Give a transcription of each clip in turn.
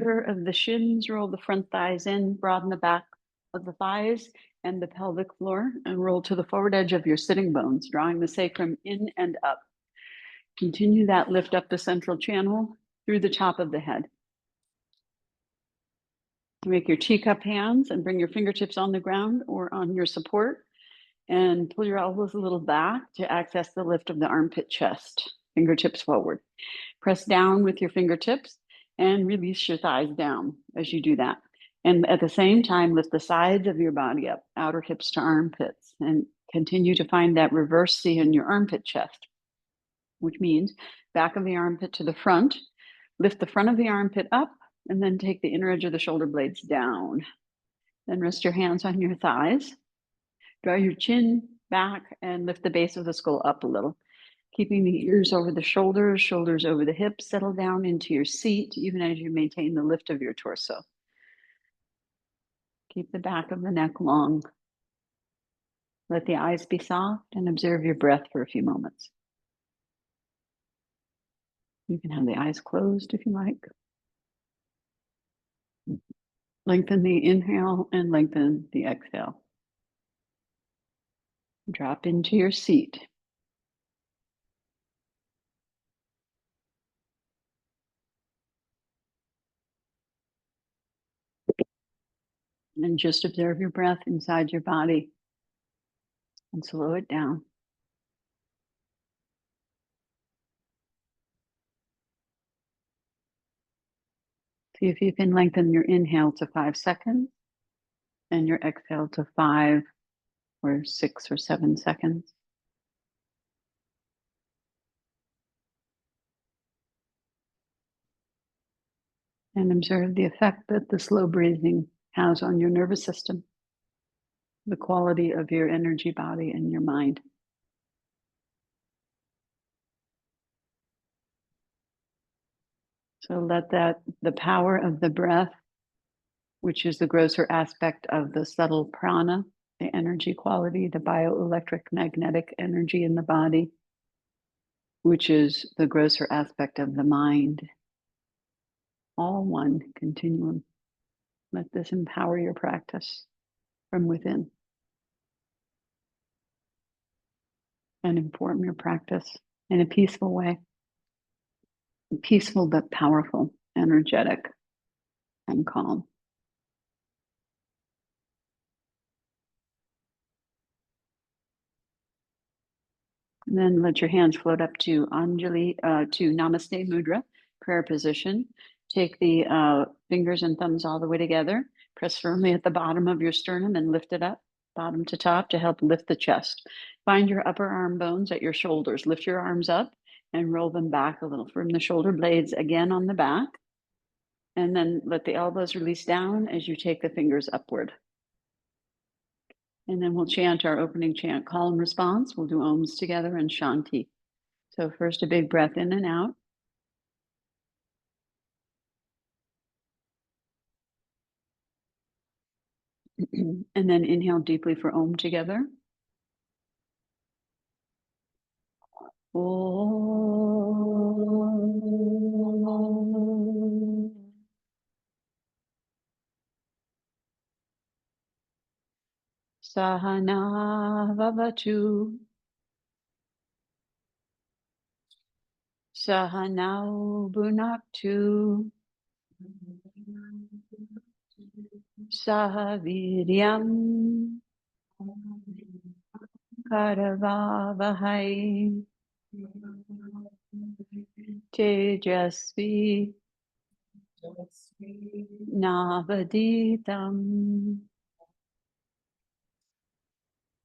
center of the shins, roll the front thighs in, broaden the back of the thighs and the pelvic floor, and roll to the forward edge of your sitting bones, drawing the sacrum in and up. Continue that lift up the central channel through the top of the head. Make your teacup hands and bring your fingertips on the ground or on your support, and pull your elbows a little back to access the lift of the armpit chest. Fingertips forward. Press down with your fingertips and release your thighs down as you do that. And at the same time, lift the sides of your body up, outer hips to armpits, and continue to find that reverse C in your armpit chest, which means back of the armpit to the front, lift the front of the armpit up, and then take the inner edge of the shoulder blades down. Then rest your hands on your thighs. Draw your chin back and lift the base of the skull up a little. Keeping the ears over the shoulders, shoulders over the hips, settle down into your seat, even as you maintain the lift of your torso. Keep the back of the neck long. Let the eyes be soft and observe your breath for a few moments. You can have the eyes closed if you like. Lengthen the inhale and lengthen the exhale. Drop into your seat. And just observe your breath inside your body and slow it down. See if you can lengthen your inhale to 5 seconds and your exhale to 5 or 6 or 7 seconds. And observe the effect that the slow breathing has on your nervous system, the quality of your energy body and your mind. So let the power of the breath, which is the grosser aspect of the subtle prana, the energy quality, the bioelectric magnetic energy in the body, which is the grosser aspect of the mind, all one continuum. Let this empower your practice from within and inform your practice in a peaceful way. Peaceful but powerful, energetic, and calm. And then let your hands float up to Anjali, to Namaste Mudra, prayer position. Take the fingers and thumbs all the way together. Press firmly at the bottom of your sternum and lift it up, bottom to top, to help lift the chest. Find your upper arm bones at your shoulders. Lift your arms up and roll them back a little. Firm the shoulder blades again on the back. And then let the elbows release down as you take the fingers upward. And then we'll chant our opening chant, call and response. We'll do Oms together and Shanti. So first a big breath in and out. And then inhale deeply for Om together. Om. Sahana Vavatu. Sahanau Bhunaktu. Sahaviryam Karavavahai Tejasvi Navaditam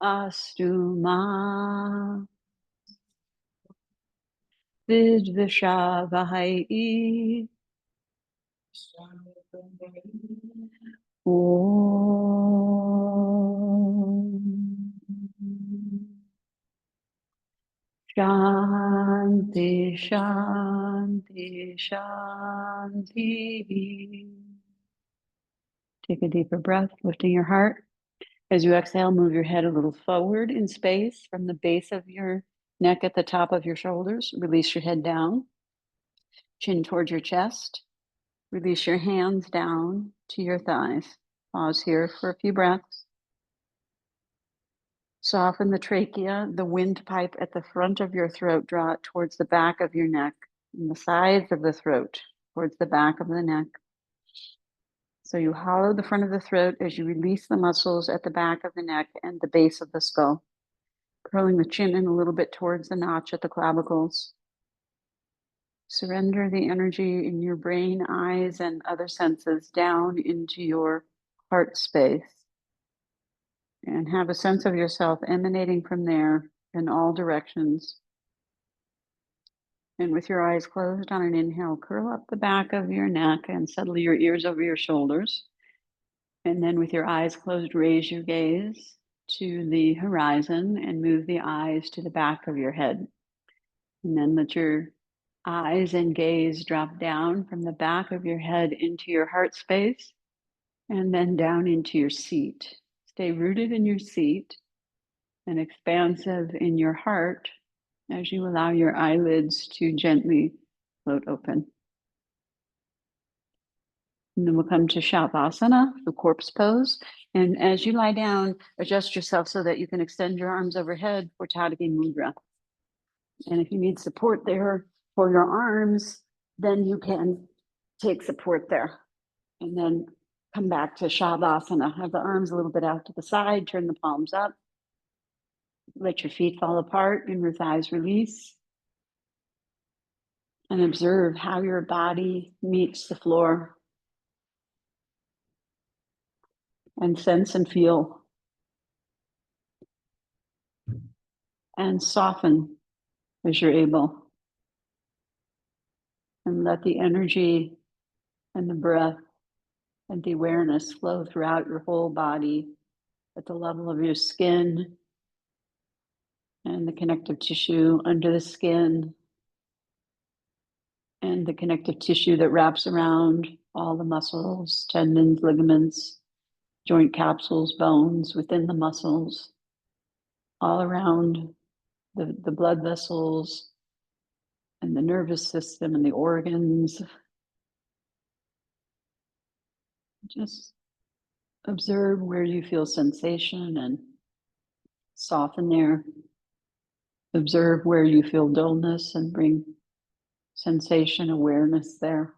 Astuma Vidvishavahai Om Shanti, Shanti, Shanti. Take a deeper breath, lifting your heart. As you exhale, move your head a little forward in space from the base of your neck at the top of your shoulders. Release your head down, chin towards your chest. Release your hands down to your thighs. Pause here for a few breaths. Soften the trachea, the windpipe at the front of your throat. Draw it towards the back of your neck and the sides of the throat, towards the back of the neck. So you hollow the front of the throat as you release the muscles at the back of the neck and the base of the skull, curling the chin in a little bit towards the notch at the clavicles. Surrender the energy in your brain, eyes, and other senses down into your heart space. And have a sense of yourself emanating from there in all directions. And with your eyes closed on an inhale, curl up the back of your neck and settle your ears over your shoulders. And then with your eyes closed, raise your gaze to the horizon and move the eyes to the back of your head. And then let your eyes and gaze drop down from the back of your head into your heart space and then down into your seat. Stay rooted in your seat and expansive in your heart as you allow your eyelids to gently float open. And then we'll come to Shavasana, the corpse pose. And as you lie down, adjust yourself so that you can extend your arms overhead for Tadaki Mudra. And if you need support there for your arms, then you can take support there. And then come back to Shavasana. Have the arms a little bit out to the side, turn the palms up. Let your feet fall apart, inner thighs release. And observe how your body meets the floor. And sense and feel. And soften as you're able. And let the energy and the breath and the awareness flow throughout your whole body at the level of your skin and the connective tissue under the skin and the connective tissue that wraps around all the muscles, tendons, ligaments, joint capsules, bones within the muscles, all around the blood vessels and the nervous system and the organs. Just observe where you feel sensation and soften there. Observe where you feel dullness and bring sensation, awareness there.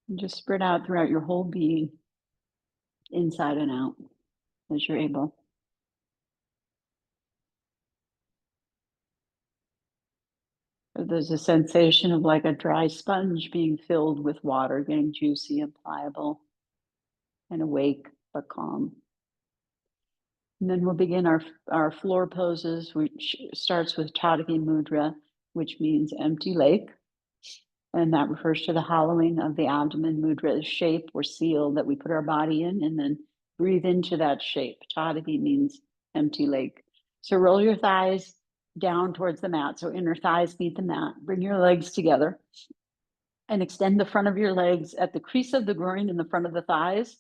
And just spread out throughout your whole being, inside and out, as you're able. There's a sensation of like a dry sponge being filled with water, getting juicy and pliable and awake but calm. And then we'll begin our floor poses, which starts with Tadaki Mudra, which means empty lake. And that refers to the hollowing of the abdomen. Mudra is shape or seal that we put our body in and then breathe into that shape. Tadaki means empty lake. So roll your thighs down towards the mat. So inner thighs meet the mat. Bring your legs together and extend the front of your legs at the crease of the groin in the front of the thighs.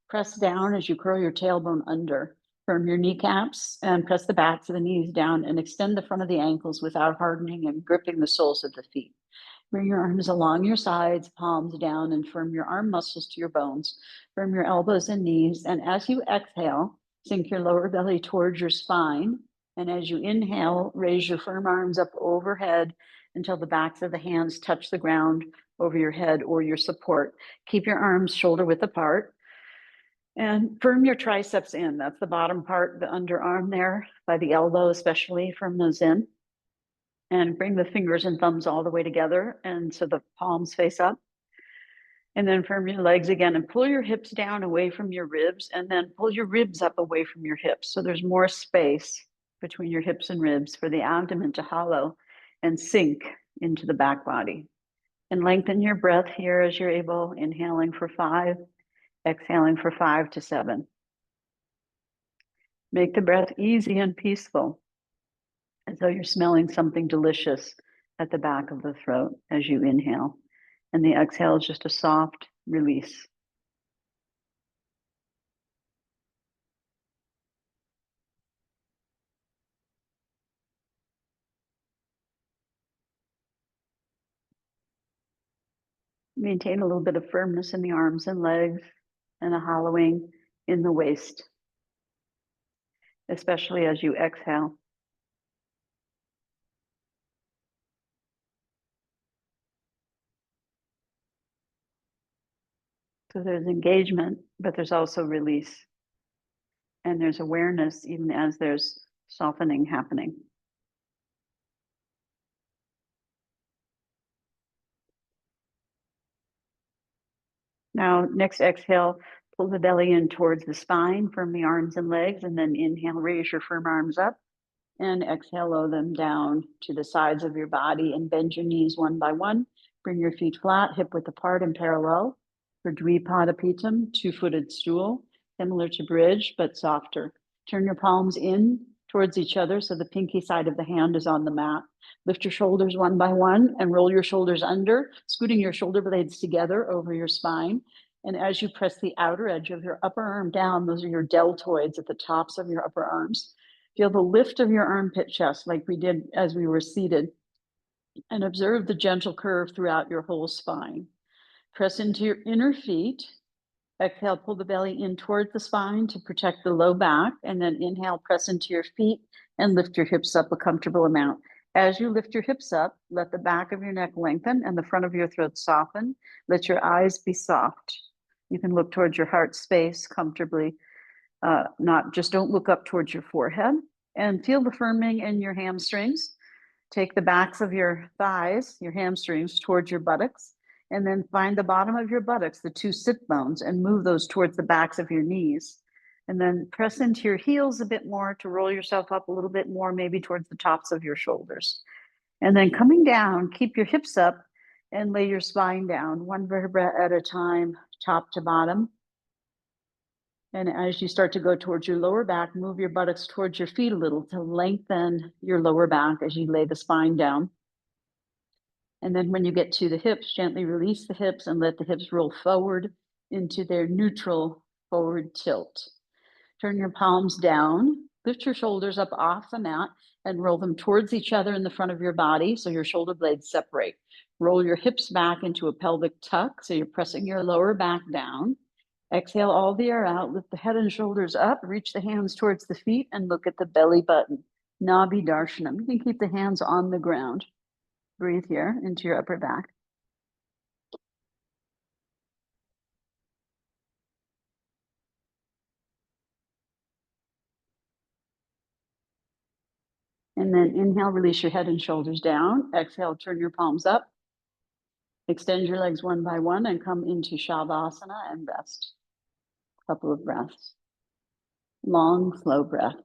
Press down as you curl your tailbone under. Firm your kneecaps and press the backs of the knees down and extend the front of the ankles without hardening and gripping the soles of the feet. Bring your arms along your sides, palms down, and firm your arm muscles to your bones. Firm your elbows and knees. And as you exhale, sink your lower belly towards your spine. And as you inhale, raise your firm arms up overhead until the backs of the hands touch the ground over your head or your support. Keep your arms shoulder width apart. And firm your triceps in. That's the bottom part, the underarm there, by the elbow especially, firm those in. And bring the fingers and thumbs all the way together. And so the palms face up. And then firm your legs again and pull your hips down away from your ribs and then pull your ribs up away from your hips. So there's more space between your hips and ribs for the abdomen to hollow and sink into the back body. And lengthen your breath here as you're able, inhaling for 5, exhaling for 5 to 7. Make the breath easy and peaceful, as though you're smelling something delicious at the back of the throat as you inhale. And the exhale is just a soft release. Maintain a little bit of firmness in the arms and legs and a hollowing in the waist, especially as you exhale. So there's engagement, but there's also release. And there's awareness even as there's softening happening. Now, next exhale, pull the belly in towards the spine, firm the arms and legs, and then inhale, raise your firm arms up, and exhale, lower them down to the sides of your body and bend your knees one by one. Bring your feet flat, hip width apart and parallel for Dvipada Pitam, two-footed stool, similar to bridge, but softer. Turn your palms in towards each other so the pinky side of the hand is on the mat. Lift your shoulders one by one and roll your shoulders under, scooting your shoulder blades together over your spine. And as you press the outer edge of your upper arm down, those are your deltoids at the tops of your upper arms. Feel the lift of your armpit chest like we did as we were seated, and observe the gentle curve throughout your whole spine. Press into your inner feet. Exhale, pull the belly in towards the spine to protect the low back, and then inhale, press into your feet and lift your hips up a comfortable amount. As you lift your hips up, let the back of your neck lengthen and the front of your throat soften. Let your eyes be soft. You can look towards your heart space comfortably. Don't look up towards your forehead, and feel the firming in your hamstrings. Take the backs of your thighs, your hamstrings, towards your buttocks, and then find the bottom of your buttocks, the two sit bones, and move those towards the backs of your knees. And then press into your heels a bit more to roll yourself up a little bit more, maybe towards the tops of your shoulders. And then coming down, keep your hips up and lay your spine down, one vertebra at a time, top to bottom. And as you start to go towards your lower back, move your buttocks towards your feet a little to lengthen your lower back as you lay the spine down. And then when you get to the hips, gently release the hips and let the hips roll forward into their neutral forward tilt. Turn your palms down, lift your shoulders up off the mat and roll them towards each other in the front of your body so your shoulder blades separate. Roll your hips back into a pelvic tuck so you're pressing your lower back down. Exhale all the air out, lift the head and shoulders up, reach the hands towards the feet and look at the belly button. Nabhi Darshanam. You can keep the hands on the ground. Breathe here into your upper back. And then inhale, release your head and shoulders down. Exhale, turn your palms up. Extend your legs one by one and come into Shavasana and rest. A couple of breaths. Long, slow breath.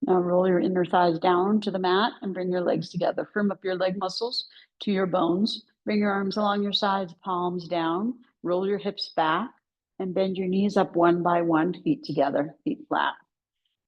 Now roll your inner thighs down to the mat and bring your legs together. Firm up your leg muscles to your bones. Bring your arms along your sides, palms down. Roll your hips back and bend your knees up one by one, feet together, feet flat.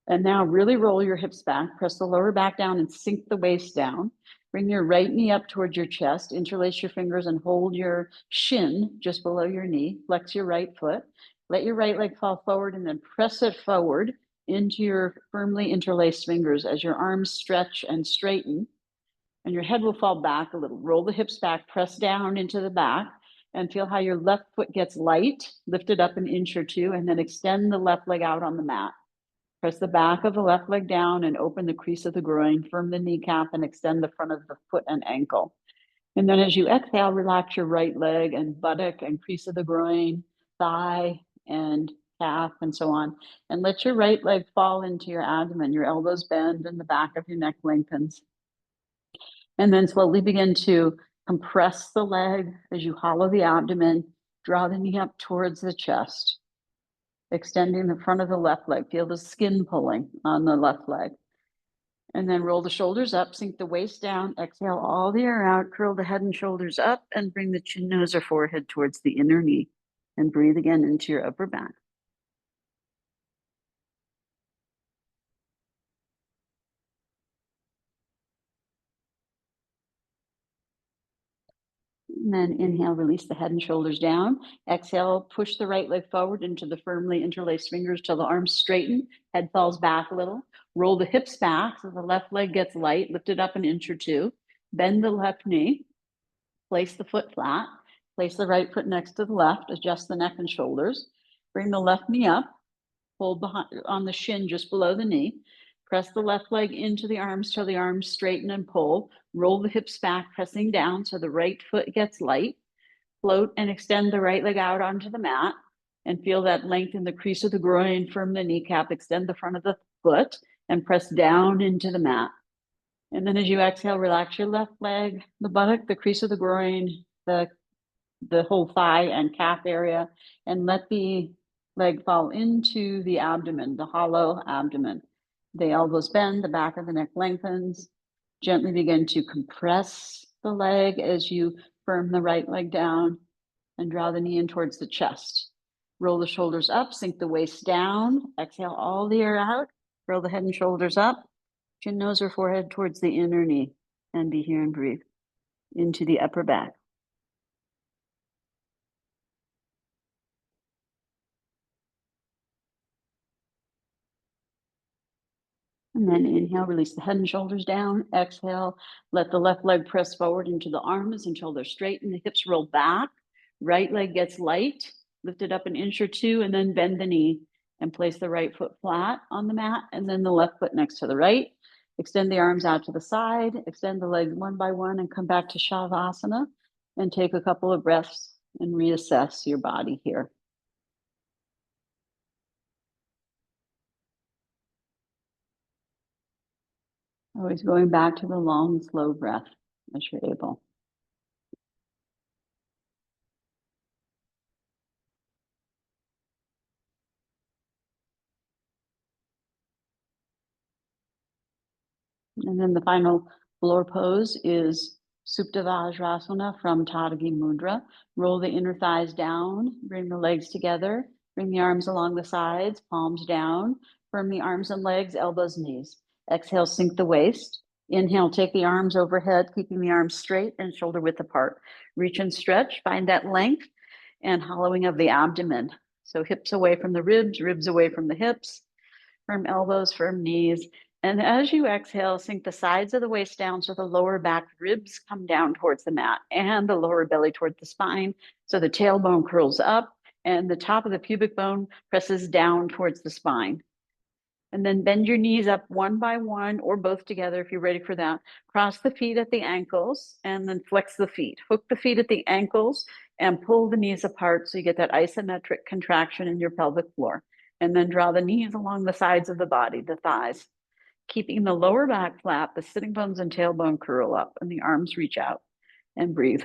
And now really roll your hips back, press the lower back down and sink the waist down. Bring your right knee up towards your chest, interlace your fingers and hold your shin just below your knee. Flex your right foot. Let your right leg fall forward and then press it forward into your firmly interlaced fingers as your arms stretch and straighten. And your head will fall back a little. Roll the hips back, press down into the back, and feel how your left foot gets light. Lift it up an inch or two, and then extend the left leg out on the mat. Press the back of the left leg down and open the crease of the groin, firm the kneecap and extend the front of the foot and ankle. And then as you exhale, relax your right leg and buttock and crease of the groin, thigh and calf and so on. And let your right leg fall into your abdomen, your elbows bend and the back of your neck lengthens. And then slowly begin to compress the leg as you hollow the abdomen, draw the knee up towards the chest. Extending the front of the left leg. Feel the skin pulling on the left leg. And then roll the shoulders up, sink the waist down, exhale all the air out, curl the head and shoulders up, and bring the chin, nose, or forehead towards the inner knee. And breathe again into your upper back. And then inhale, release the head and shoulders down. Exhale, push the right leg forward into the firmly interlaced fingers till the arms straighten, head falls back a little. Roll the hips back so the left leg gets light, lift it up an inch or two. Bend the left knee, place the foot flat, place the right foot next to the left, adjust the neck and shoulders. Bring the left knee up, hold behind on the shin just below the knee. Press the left leg into the arms till the arms straighten and pull. Roll the hips back, pressing down so the right foot gets light. Float and extend the right leg out onto the mat and feel that length in the crease of the groin, firm the kneecap, extend the front of the foot and press down into the mat. And then as you exhale, relax your left leg, the buttock, the crease of the groin, the whole thigh and calf area, and let the leg fall into the abdomen, the hollow abdomen. The elbows bend, the back of the neck lengthens. Gently begin to compress the leg as you firm the right leg down and draw the knee in towards the chest. Roll the shoulders up, sink the waist down. Exhale all the air out. Roll the head and shoulders up. Chin, nose, or forehead towards the inner knee. And be here and breathe into the upper back. And then inhale, release the head and shoulders down. Exhale, let the left leg press forward into the arms until they're straight and the hips roll back. Right leg gets light, lift it up an inch or two, and then bend the knee and place the right foot flat on the mat and then the left foot next to the right. Extend the arms out to the side, extend the legs one by one and come back to Shavasana and take a couple of breaths and reassess your body here. Always going back to the long, slow breath as you're able. And then the final floor pose is Supta Vajrasana from Tadagi Mudra. Roll the inner thighs down, bring the legs together, bring the arms along the sides, palms down, firm the arms and legs, elbows, knees. Exhale, sink the waist. Inhale, take the arms overhead, keeping the arms straight and shoulder width apart. Reach and stretch, find that length and hollowing of the abdomen. So hips away from the ribs, ribs away from the hips, firm elbows, firm knees. And as you exhale, sink the sides of the waist down so the lower back ribs come down towards the mat and the lower belly towards the spine. So the tailbone curls up and the top of the pubic bone presses down towards the spine. And then bend your knees up one by one or both together if you're ready for that. Cross the feet at the ankles and then flex the feet. Hook the feet at the ankles and pull the knees apart so you get that isometric contraction in your pelvic floor. And then draw the knees along the sides of the body, the thighs. Keeping the lower back flat, the sitting bones and tailbone curl up and the arms reach out and breathe.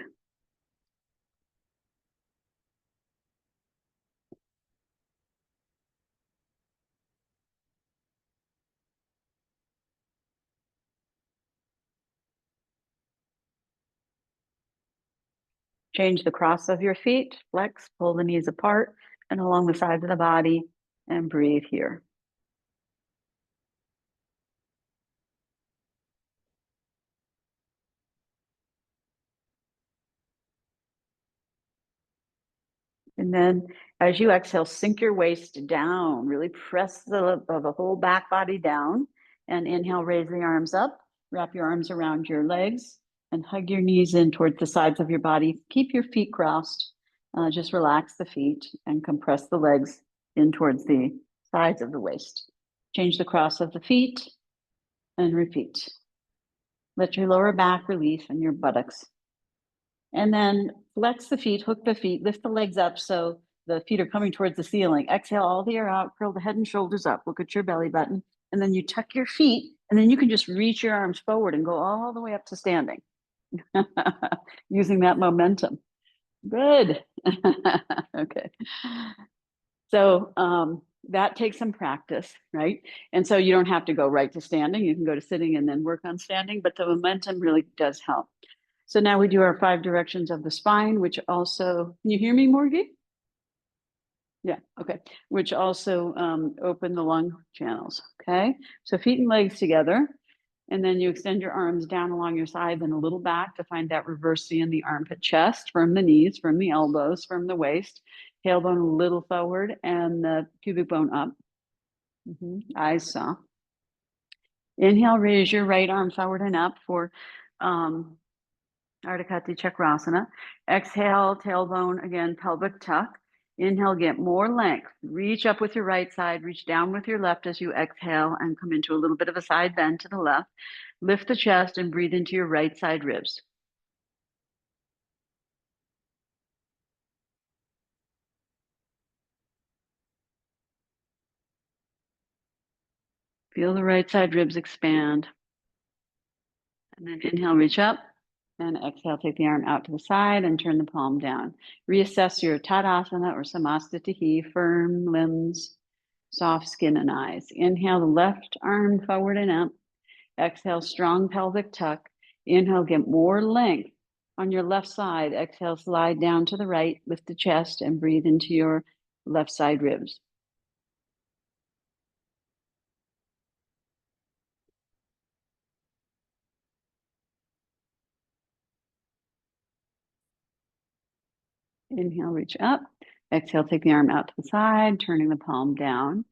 Change the cross of your feet, flex, pull the knees apart and along the sides of the body and breathe here. And then as you exhale, sink your waist down, really press the whole back body down and inhale, raise the arms up, wrap your arms around your legs and hug your knees in towards the sides of your body. Keep your feet crossed, just relax the feet and compress the legs in towards the sides of the waist. Change the cross of the feet and repeat. Let your lower back release and your buttocks. And then flex the feet, hook the feet, lift the legs up so the feet are coming towards the ceiling. Exhale all the air out, curl the head and shoulders up, look at your belly button, and then you tuck your feet, and then you can just reach your arms forward and go all the way up to standing, using that momentum. Good. Okay. So that takes some practice, right? And so you don't have to go right to standing. You can go to sitting and then work on standing, but the momentum really does help. So now we do our 5 directions of the spine, which also, can you hear me, Morgie? Yeah, okay. Which also open the lung channels, okay? So feet and legs together. And then you extend your arms down along your sides and a little back to find that reverse C in the armpit chest, from the knees, from the elbows, from the waist, tailbone a little forward and the pubic bone up. Eyes soft. Inhale, raise your right arm forward and up for Ardha Chakrasana. Exhale, tailbone again, pelvic tuck. Inhale, get more length. Reach up with your right side, reach down with your left as you exhale and come into a little bit of a side bend to the left. Lift the chest and breathe into your right side ribs. Feel the right side ribs expand. And then inhale, reach up. And exhale, take the arm out to the side and turn the palm down. Reassess your Tadasana or Samastitihi, firm limbs, soft skin and eyes. Inhale, the left arm forward and up. Exhale, strong pelvic tuck. Inhale, get more length on your left side. Exhale, slide down to the right, lift the chest and breathe into your left side ribs. Inhale, reach up. Exhale, take the arm out to the side, turning the palm down.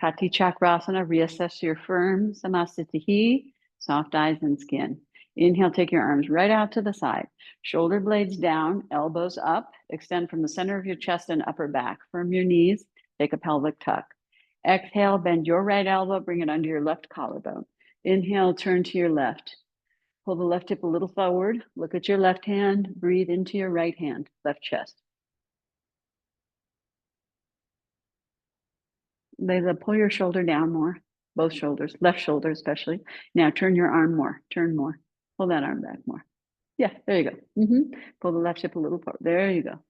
Kati Chakrasana, reassess your firm Samastitihi, soft eyes and skin. Inhale, take your arms right out to the side. Shoulder blades down, elbows up. Extend from the center of your chest and upper back. Firm your knees, take a pelvic tuck. Exhale, bend your right elbow, bring it under your left collarbone. Inhale, turn to your left. Pull the left hip a little forward. Look at your left hand. Breathe into your right hand, left chest. Layla, pull your shoulder down more, both shoulders, left shoulder especially. Now turn your arm more, turn more. Pull that arm back more. Yeah, there you go. Pull the left hip a little forward. There you go.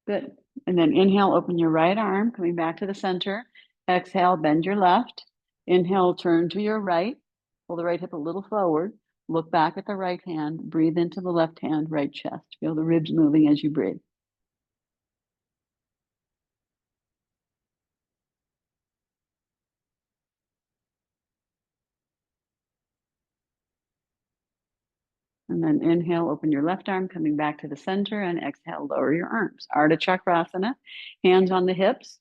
Good. And then inhale, open your right arm, coming back to the center. Exhale, bend your left. Inhale, turn to your right. Pull the right hip a little forward. Look back at the right hand. Breathe into the left hand, right chest. Feel the ribs moving as you breathe. And then inhale, open your left arm, coming back to the center, and exhale, lower your arms. Ardha Chakrasana, hands on the hips,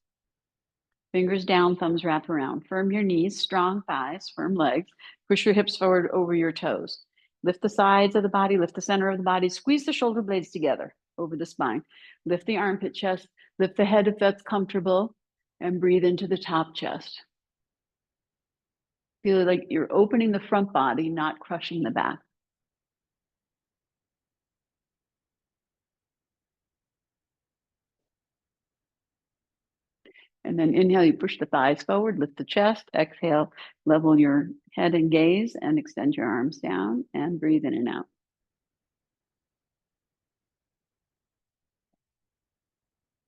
fingers down, thumbs wrap around. Firm your knees, strong thighs, firm legs. Push your hips forward over your toes. Lift the sides of the body, lift the center of the body, squeeze the shoulder blades together over the spine. Lift the armpit chest, lift the head if that's comfortable, and breathe into the top chest. Feel like you're opening the front body, not crushing the back. And then inhale, you push the thighs forward, lift the chest. Exhale, level your head and gaze and extend your arms down and breathe in and out.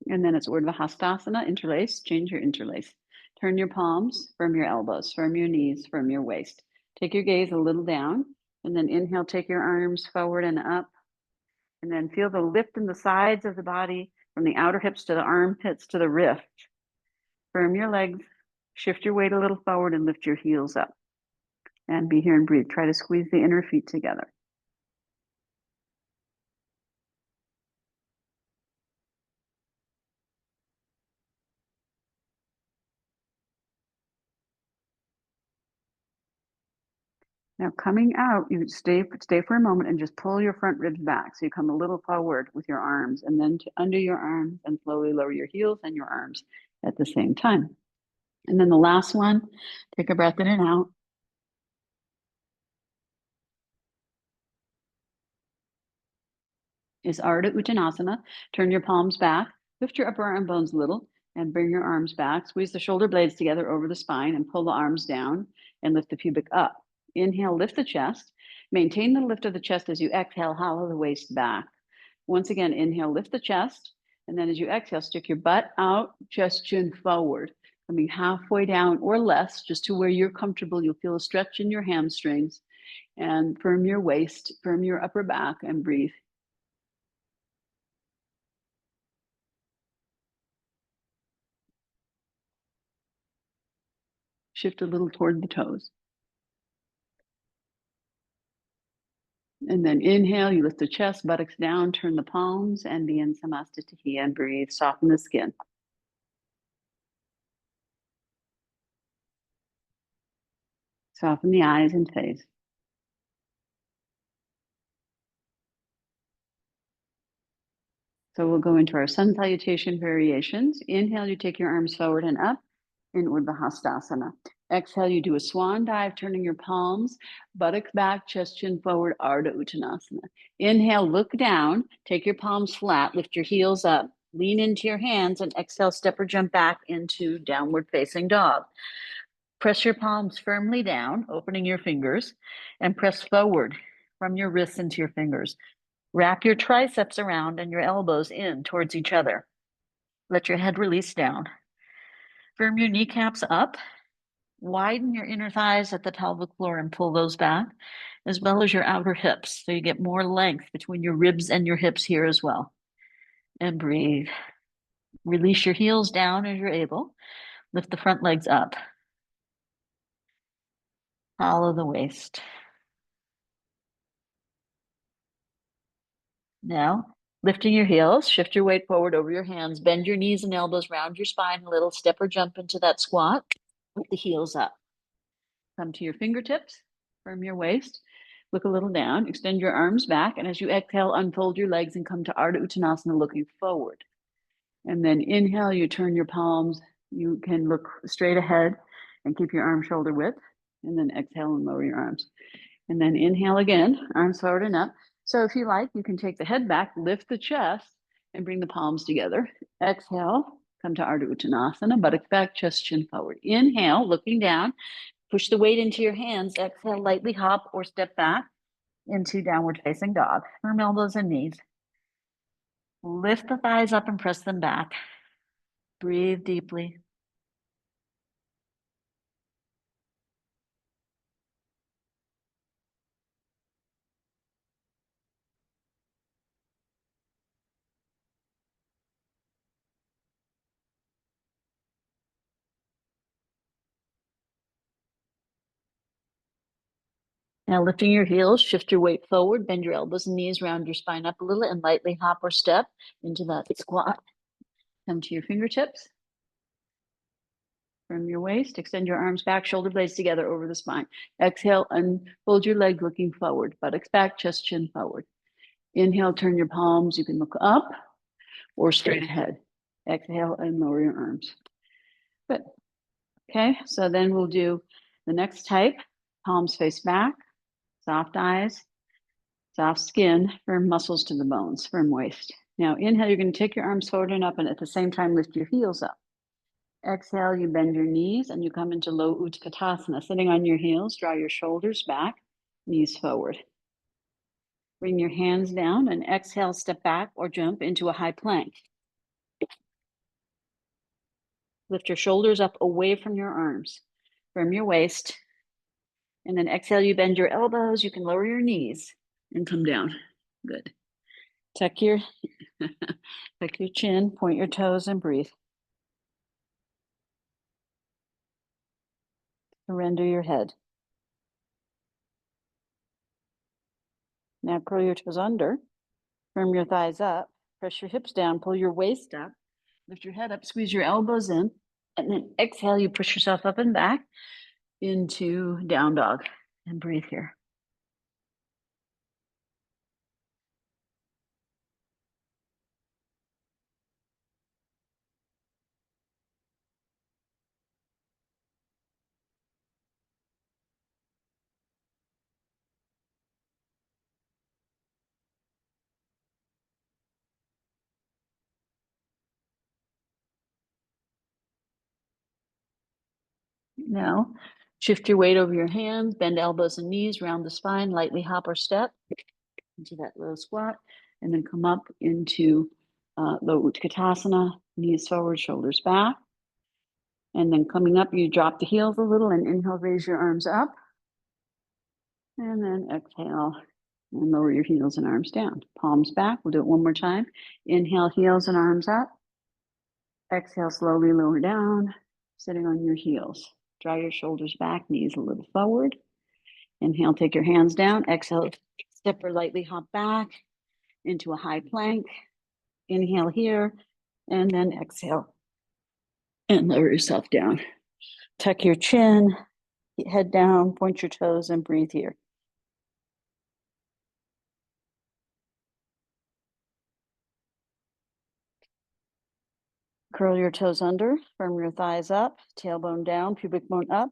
And then it's Urdhva Hastasana, interlace, change your interlace. Turn your palms, firm your elbows, firm your knees, firm your waist. Take your gaze a little down and then inhale, take your arms forward and up. And then feel the lift in the sides of the body from the outer hips to the armpits to the wrists. Firm your legs, shift your weight a little forward and lift your heels up. And be here and breathe. Try to squeeze the inner feet together. Now coming out, you stay for a moment and just pull your front ribs back. So you come a little forward with your arms and then to under your arms and slowly lower your heels and your arms at the same time. And then the last one, take a breath in and out. Is Ardha Uttanasana. Turn your palms back, lift your upper arm bones a little and bring your arms back. Squeeze the shoulder blades together over the spine and pull the arms down and lift the pubic up. Inhale, lift the chest. Maintain the lift of the chest as you exhale, hollow the waist back. Once again, inhale, lift the chest. And then as you exhale, stick your butt out, chest chin forward, coming halfway down or less, just to where you're comfortable. You'll feel a stretch in your hamstrings and firm your waist, firm your upper back and breathe. Shift a little toward the toes. And then inhale, you lift the chest, buttocks down, turn the palms, and be in Samastitihi and breathe. Soften the skin. Soften the eyes and face. So we'll go into our sun salutation variations. Inhale, you take your arms forward and up in Urdhva Hastasana. Exhale, you do a swan dive, turning your palms, buttocks back, chest chin forward, Ardha Uttanasana. Inhale, look down, take your palms flat, lift your heels up, lean into your hands, and exhale, step or jump back into downward facing dog. Press your palms firmly down, opening your fingers, and press forward from your wrists into your fingers. Wrap your triceps around and your elbows in towards each other. Let your head release down. Firm your kneecaps up. Widen your inner thighs at the pelvic floor and pull those back, as well as your outer hips. So you get more length between your ribs and your hips here as well. And breathe. Release your heels down as you're able. Lift the front legs up. Hollow the waist. Now, lifting your heels, shift your weight forward over your hands, bend your knees and elbows, round your spine a little, step or jump into that squat with the heels up. Come to your fingertips, firm your waist, look a little down, extend your arms back, and as you exhale, unfold your legs and come to Ardha Uttanasana looking forward. And then inhale, you turn your palms, you can look straight ahead and keep your arm shoulder width, and then exhale and lower your arms. And then inhale again, arms forward and up. So if you like, you can take the head back, lift the chest, and bring the palms together. Exhale, come to Ardha Uttanasana, buttocks back, chest chin forward. Inhale, looking down, push the weight into your hands. Exhale, lightly hop or step back into downward facing dog. Firm elbows and knees. Lift the thighs up and press them back. Breathe deeply. Now lifting your heels, shift your weight forward, bend your elbows and knees, round your spine up a little, and lightly hop or step into that squat. Come to your fingertips. From your waist, extend your arms back, shoulder blades together over the spine. Exhale, unfold your leg looking forward, buttocks back, chest chin forward. Inhale, turn your palms. You can look up or straight ahead. Exhale and lower your arms. Good. Okay, so then we'll do the next type. Palms face back, soft eyes, soft skin, firm muscles to the bones, firm waist. Now inhale, you're going to take your arms forward and up, and at the same time, lift your heels up. Exhale, you bend your knees and you come into low Utkatasana. Sitting on your heels, draw your shoulders back, knees forward. Bring your hands down and exhale, step back or jump into a high plank. Lift your shoulders up away from your arms, from your waist. And then exhale, you bend your elbows. You can lower your knees and come down. Good. Tuck your chin, point your toes, and breathe. Surrender your head. Now curl your toes under, firm your thighs up, press your hips down, pull your waist up, lift your head up, squeeze your elbows in, and then exhale, you push yourself up and back into down dog, and breathe here. Now, shift your weight over your hands, bend elbows and knees, round the spine, lightly hop or step into that low squat, and then come up into low Utkatasana, knees forward, shoulders back. And then coming up, you drop the heels a little and inhale, raise your arms up. And then exhale and lower your heels and arms down. Palms back. We'll do it one more time. Inhale, heels and arms up. Exhale, slowly lower down, sitting on your heels. Draw your shoulders back, knees a little forward. Inhale, take your hands down. Exhale, Step or lightly hop back into a high plank. Inhale here, and then exhale. And lower yourself down. Tuck your chin, head down, point your toes, and breathe here. Curl your toes under, firm your thighs up, tailbone down, pubic bone up,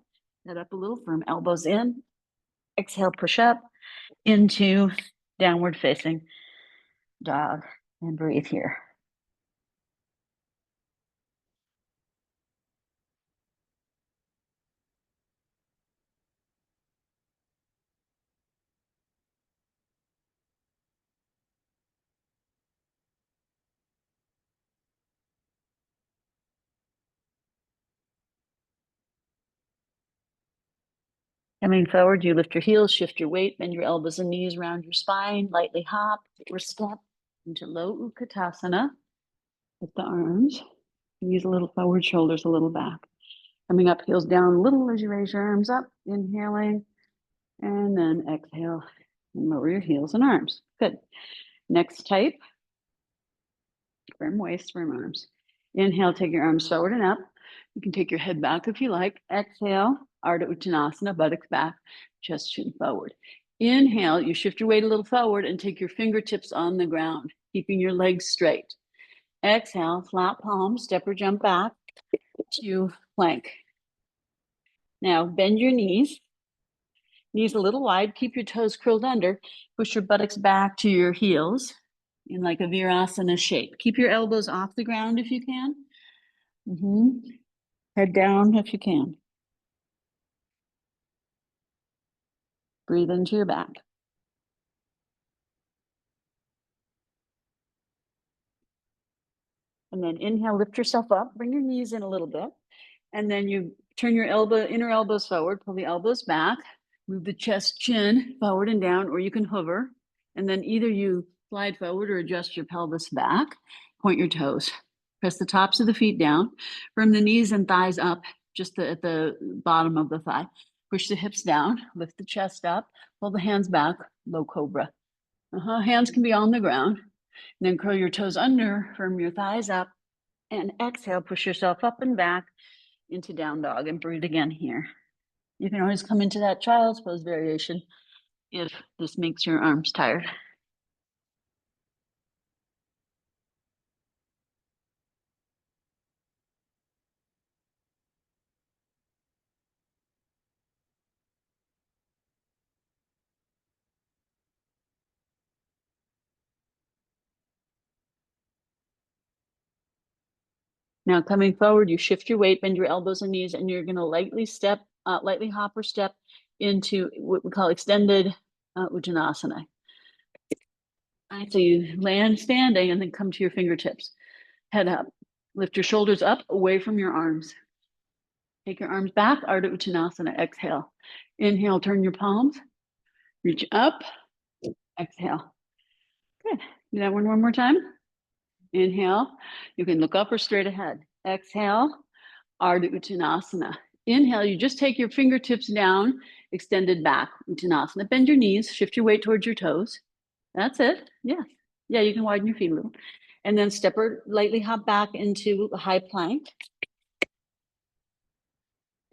head up a little, firm elbows in. Exhale, push up into downward facing dog, and breathe here. Coming forward, you lift your heels, shift your weight, bend your elbows and knees around your spine, lightly hop or step into low Utkatasana with the arms, knees a little forward, shoulders a little back. Coming up, heels down a little as you raise your arms up, inhaling, and then exhale and lower your heels and arms. Good. Next type, firm waist, firm arms. Inhale, take your arms forward and up. You can take your head back if you like. Exhale, Ardha Uttanasana, buttocks back, chest chin forward. Inhale, you shift your weight a little forward and take your fingertips on the ground, keeping your legs straight. Exhale, flat palms, step or jump back to plank. Now bend your knees a little wide, keep your toes curled under, push your buttocks back to your heels in like a Virasana shape. Keep your elbows off the ground if you can. Head down if you can. Breathe into your back. And then inhale, lift yourself up, bring your knees in a little bit. And then you turn your inner elbows forward, pull the elbows back, move the chest, chin forward and down, or you can hover. And then either you slide forward or adjust your pelvis back, point your toes. Press the tops of the feet down, firm the knees and thighs up, just at the bottom of the thigh. Push the hips down, lift the chest up, pull the hands back, low cobra. Hands can be on the ground. And then curl your toes under, firm your thighs up, and exhale, push yourself up and back into down dog and breathe again here. You can always come into that child's pose variation if this makes your arms tired. Now coming forward, you shift your weight, bend your elbows and knees, and you're going to lightly hop or step into what we call extended Uttanasana. All right, so you land standing and then come to your fingertips. Head up. Lift your shoulders up away from your arms. Take your arms back, Ardha Uttanasana. Exhale. Inhale, turn your palms. Reach up. Exhale. Good. Do that one more time. Inhale. You can look up or straight ahead. Exhale. Ardha Uttanasana. Inhale, you just take your fingertips down, extended back, Uttanasana. Bend your knees, shift your weight towards your toes. That's it. Yeah. Yeah, you can widen your feet a little. And then step or lightly hop back into a high plank.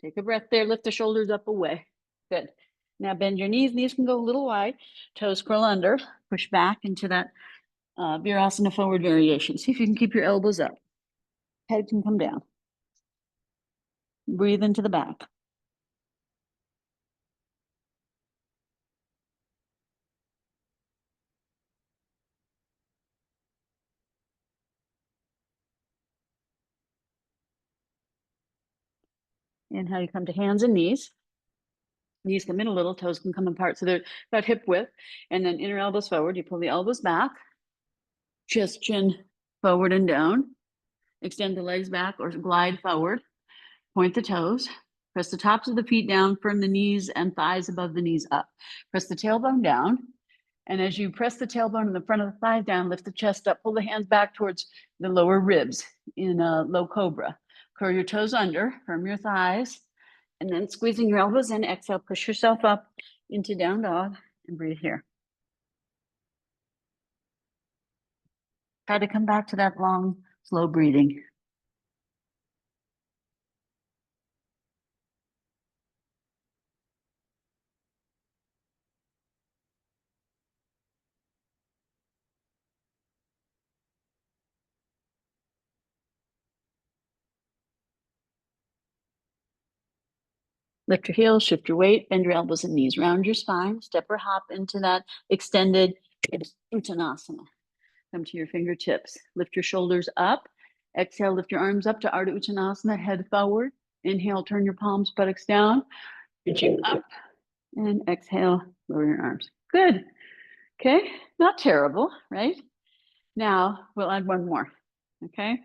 Take a breath there, lift the shoulders up away. Good. Now bend your knees. Knees can go a little wide. Toes curl under. Push back into that Virasana forward variation. See if you can keep your elbows up. Head can come down. Breathe into the back. Inhale, you come to hands and knees. Knees come in a little, toes can come apart. So they're about hip width. And then inner elbows forward. You pull the elbows back. Chest, chin forward and down. Extend the legs back or glide forward. Point the toes. Press the tops of the feet down. Firm the knees and thighs above the knees up. Press the tailbone down. And as you press the tailbone and the front of the thighs down, lift the chest up. Pull the hands back towards the lower ribs in a low cobra. Curl your toes under. Firm your thighs. And then squeezing your elbows in, exhale, push yourself up into down dog and breathe here. Try to come back to that long, slow breathing. Lift your heels, shift your weight, bend your elbows and knees, round your spine, step or hop into that extended Uttanasana. Come to your fingertips, lift your shoulders up. Exhale, lift your arms up to Ardha Uttanasana, head forward. Inhale, turn your palms, buttocks down, reaching up. And exhale, lower your arms. Good. Okay, not terrible, right? Now we'll add one more. Okay.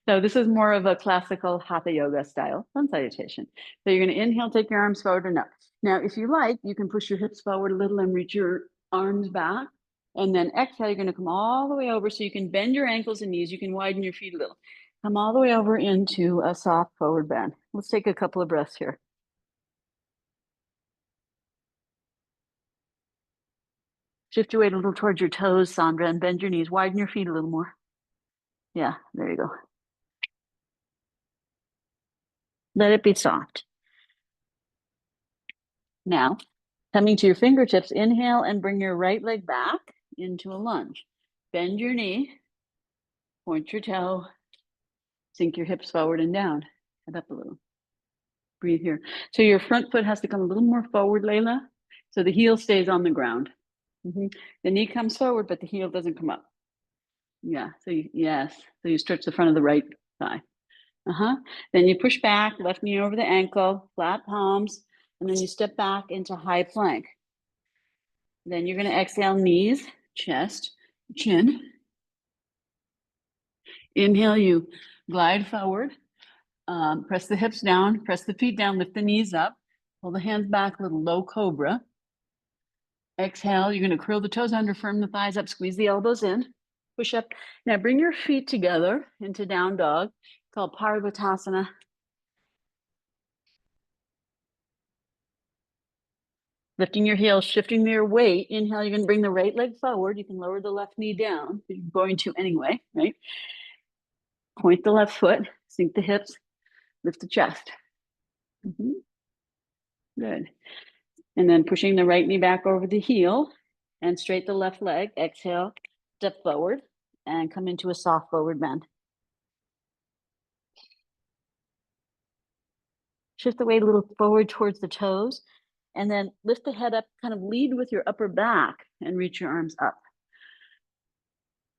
So this is more of a classical hatha yoga style sun salutation. So you're going to inhale, take your arms forward and up. Now, if you like, you can push your hips forward a little and reach your arms back. And then exhale, you're going to come all the way over so you can bend your ankles and knees. You can widen your feet a little. Come all the way over into a soft forward bend. Let's take a couple of breaths here. Shift your weight a little towards your toes, Sandra, and bend your knees. Widen your feet a little more. Yeah, there you go. Let it be soft. Now, coming to your fingertips, inhale and bring your right leg back into a lunge. Bend your knee, point your toe, sink your hips forward and down. Head up a little. Breathe here. So your front foot has to come a little more forward, Layla, so the heel stays on the ground. The knee comes forward, but the heel doesn't come up. Yeah, yes. So you stretch the front of the right thigh. Then you push back, left knee over the ankle, flat palms, and then you step back into high plank. Then you're going to exhale, knees, chest, chin. Inhale, you glide forward, press the hips down, press the feet down, lift the knees up, pull the hands back, little low cobra. Exhale, you're going to curl the toes under, firm the thighs up, squeeze the elbows in, push up. Now bring your feet together into down dog, called Parvatasana. Lifting your heels, shifting your weight. Inhale, you're going to bring the right leg forward. You can lower the left knee down. You're going to anyway, right? Point the left foot, sink the hips, lift the chest. Good. And then pushing the right knee back over the heel and straight the left leg. Exhale, step forward and come into a soft forward bend. Shift the weight a little forward towards the toes and then lift the head up, kind of lead with your upper back and reach your arms up.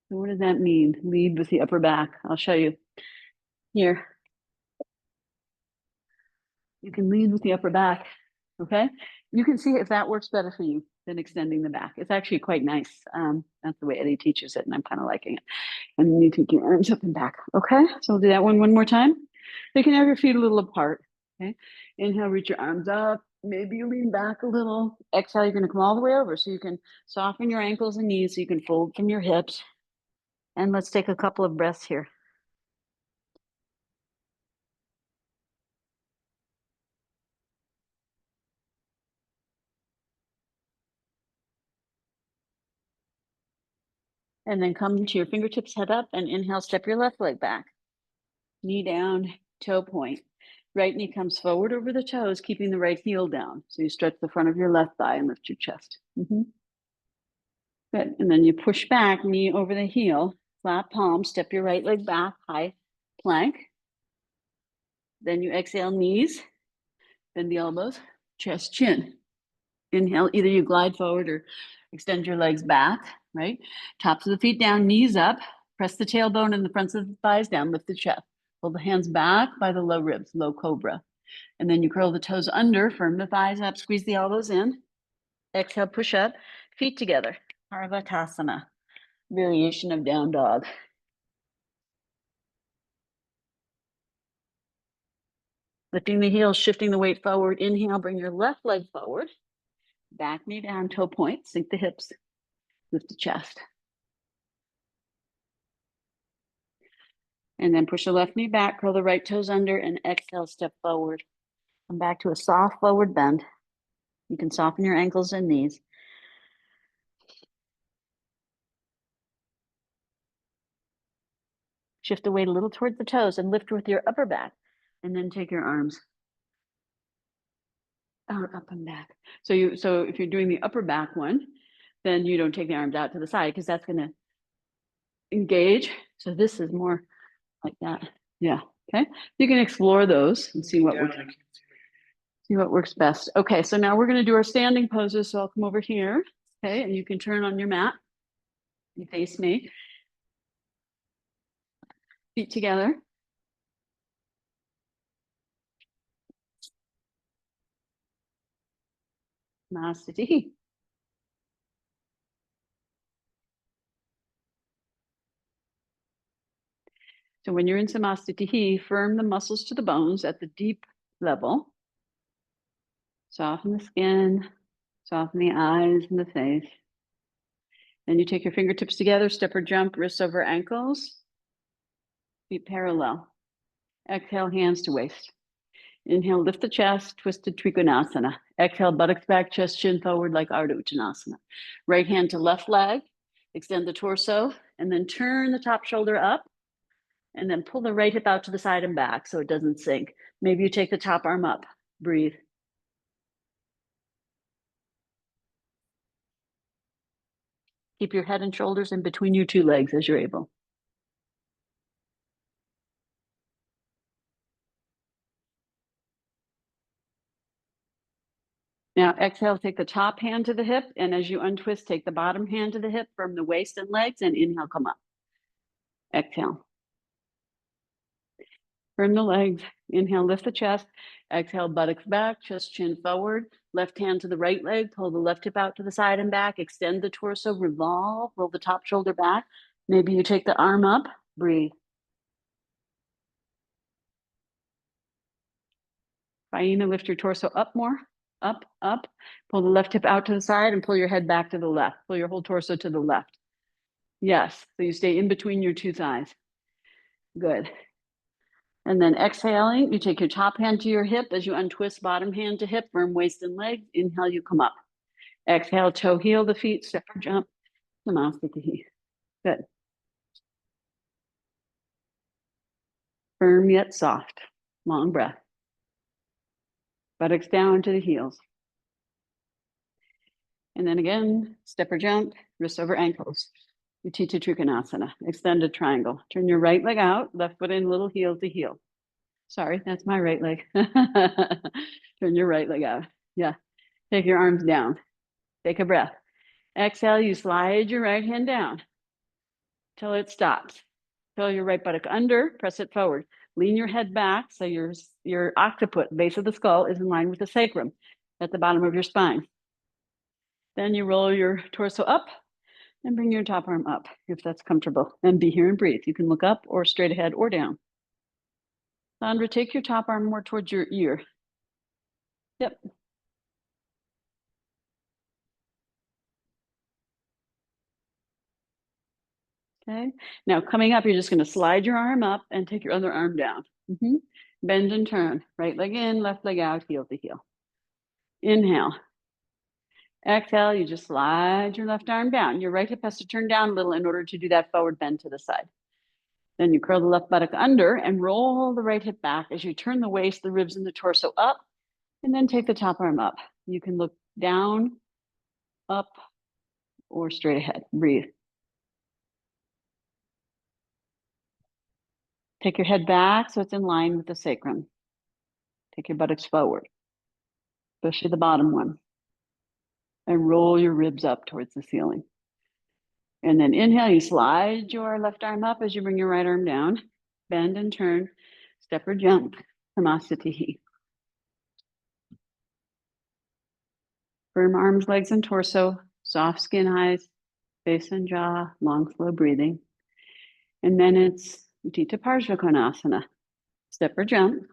So what does that mean? Lead with the upper back. I'll show you here. You can lead with the upper back, okay? You can see if that works better for you than extending the back. It's actually quite nice. That's the way Eddie teaches it, and I'm kind of liking it. And then you take your arms up and back, okay? So we'll do that one more time. You can have your feet a little apart, okay? Inhale, reach your arms up. Maybe you lean back a little. Exhale, you're gonna come all the way over so you can soften your ankles and knees so you can fold from your hips. And let's take a couple of breaths here. And then come to your fingertips, head up, and inhale, step your left leg back. Knee down, toe point. Right knee comes forward over the toes, keeping the right heel down. So you stretch the front of your left thigh and lift your chest. Good. And then you push back, knee over the heel, flat palm, step your right leg back, high plank. Then you exhale, knees, bend the elbows, chest, chin. Inhale, either you glide forward or extend your legs back, right? Tops of the feet down, knees up, press the tailbone and the fronts of the thighs down, lift the chest. Pull the hands back by the low ribs, low cobra. And then you curl the toes under, firm the thighs up, squeeze the elbows in. Exhale, push up, feet together. Parvatasana, variation of down dog. Lifting the heels, shifting the weight forward. Inhale, bring your left leg forward. Back knee down, toe point, sink the hips, lift the chest. And then push the left knee back, curl the right toes under, and exhale, step forward. Come back to a soft forward bend. You can soften your ankles and knees. Shift the weight a little towards the toes and lift with your upper back. And then take your arms out, up and back. So if you're doing the upper back one, then you don't take the arms out to the side because that's going to engage. So this is more like that. Yeah. Okay. You can explore those and see what works best. Okay. So now we're going to do our standing poses. So I'll come over here. Okay. And you can turn on your mat. You face me. Feet together. Namaste. So when you're in Samastitihi, firm the muscles to the bones at the deep level. Soften the skin, soften the eyes and the face. Then you take your fingertips together, step or jump, wrists over ankles, feet parallel. Exhale, hands to waist. Inhale, lift the chest, twisted Trikonasana. Exhale, buttocks back, chest chin forward like Ardha Uttanasana. Right hand to left leg, extend the torso, and then turn the top shoulder up. And then pull the right hip out to the side and back so it doesn't sink. Maybe you take the top arm up. Breathe. Keep your head and shoulders in between your two legs as you're able. Now exhale, take the top hand to the hip, and as you untwist, take the bottom hand to the hip from the waist and legs, and inhale, come up. Exhale. Firm the legs. Inhale, lift the chest. Exhale, buttocks back, chest chin forward. Left hand to the right leg, pull the left hip out to the side and back, extend the torso, revolve, roll the top shoulder back. Maybe you take the arm up, breathe. Hyena, lift your torso up more, up, up. Pull the left hip out to the side and pull your head back to the left. Pull your whole torso to the left. Yes, so you stay in between your two thighs. Good. And then exhaling, you take your top hand to your hip as you untwist bottom hand to hip, firm waist and legs. Inhale, you come up. Exhale, toe heel the feet, step or jump. Namaste. Good. Firm yet soft. Long breath. Buttocks down to the heels. And then again, step or jump, wrists over ankles. Utthita Trikonasana, extended triangle. Turn your right leg out, left foot in, little heel to heel. Sorry, that's my right leg. Turn your right leg out. Yeah. Take your arms down. Take a breath. Exhale, you slide your right hand down till it stops. Pull your right buttock under, press it forward. Lean your head back so your occiput, base of the skull, is in line with the sacrum at the bottom of your spine. Then you roll your torso up and bring your top arm up if that's comfortable. And be here and breathe. You can look up or straight ahead or down. Sandra, take your top arm more towards your ear. Yep. Okay. Now coming up, you're just going to slide your arm up and take your other arm down. Bend and turn. Right leg in, left leg out, heel to heel. Inhale. Exhale, you just slide your left arm down. Your right hip has to turn down a little in order to do that forward bend to the side. Then you curl the left buttock under and roll the right hip back as you turn the waist, the ribs, and the torso up, and then take the top arm up. You can look down, up, or straight ahead. Breathe. Take your head back so it's in line with the sacrum. Take your buttocks forward, especially the bottom one. And roll your ribs up towards the ceiling. And then inhale, you slide your left arm up as you bring your right arm down. Bend and turn, step or jump, Samastitihi. Firm arms, legs, and torso, soft skin, eyes, face and jaw, long, slow breathing. And then it's Utthita Parshvakonasana. Step or jump.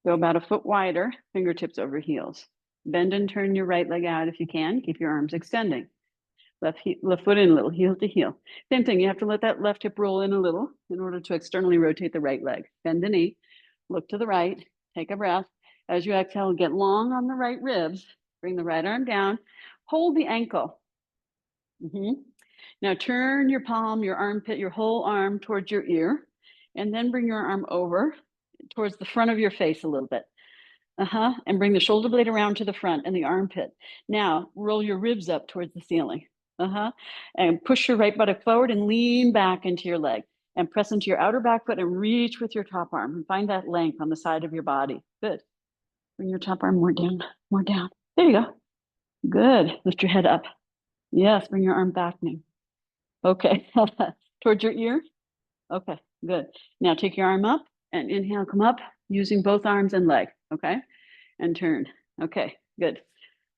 Go about a foot wider, fingertips over heels. Bend and turn your right leg out if you can. Keep your arms extending. Left foot in a little, heel to heel. Same thing, you have to let that left hip roll in a little in order to externally rotate the right leg. Bend the knee, look to the right, take a breath. As you exhale, get long on the right ribs. Bring the right arm down, hold the ankle. Now turn your palm, your armpit, your whole arm towards your ear, and then bring your arm over towards the front of your face a little bit. And bring the shoulder blade around to the front and the armpit. Now roll your ribs up towards the ceiling. And push your right buttock forward and lean back into your leg and press into your outer back foot and reach with your top arm and find that length on the side of your body. Good. Bring your top arm more down, more down. There you go. Good. Lift your head up. Yes, bring your arm back now. Okay. Towards your ear. Okay, good. Now take your arm up and inhale, come up using both arms and leg. Okay. And turn. Okay, good.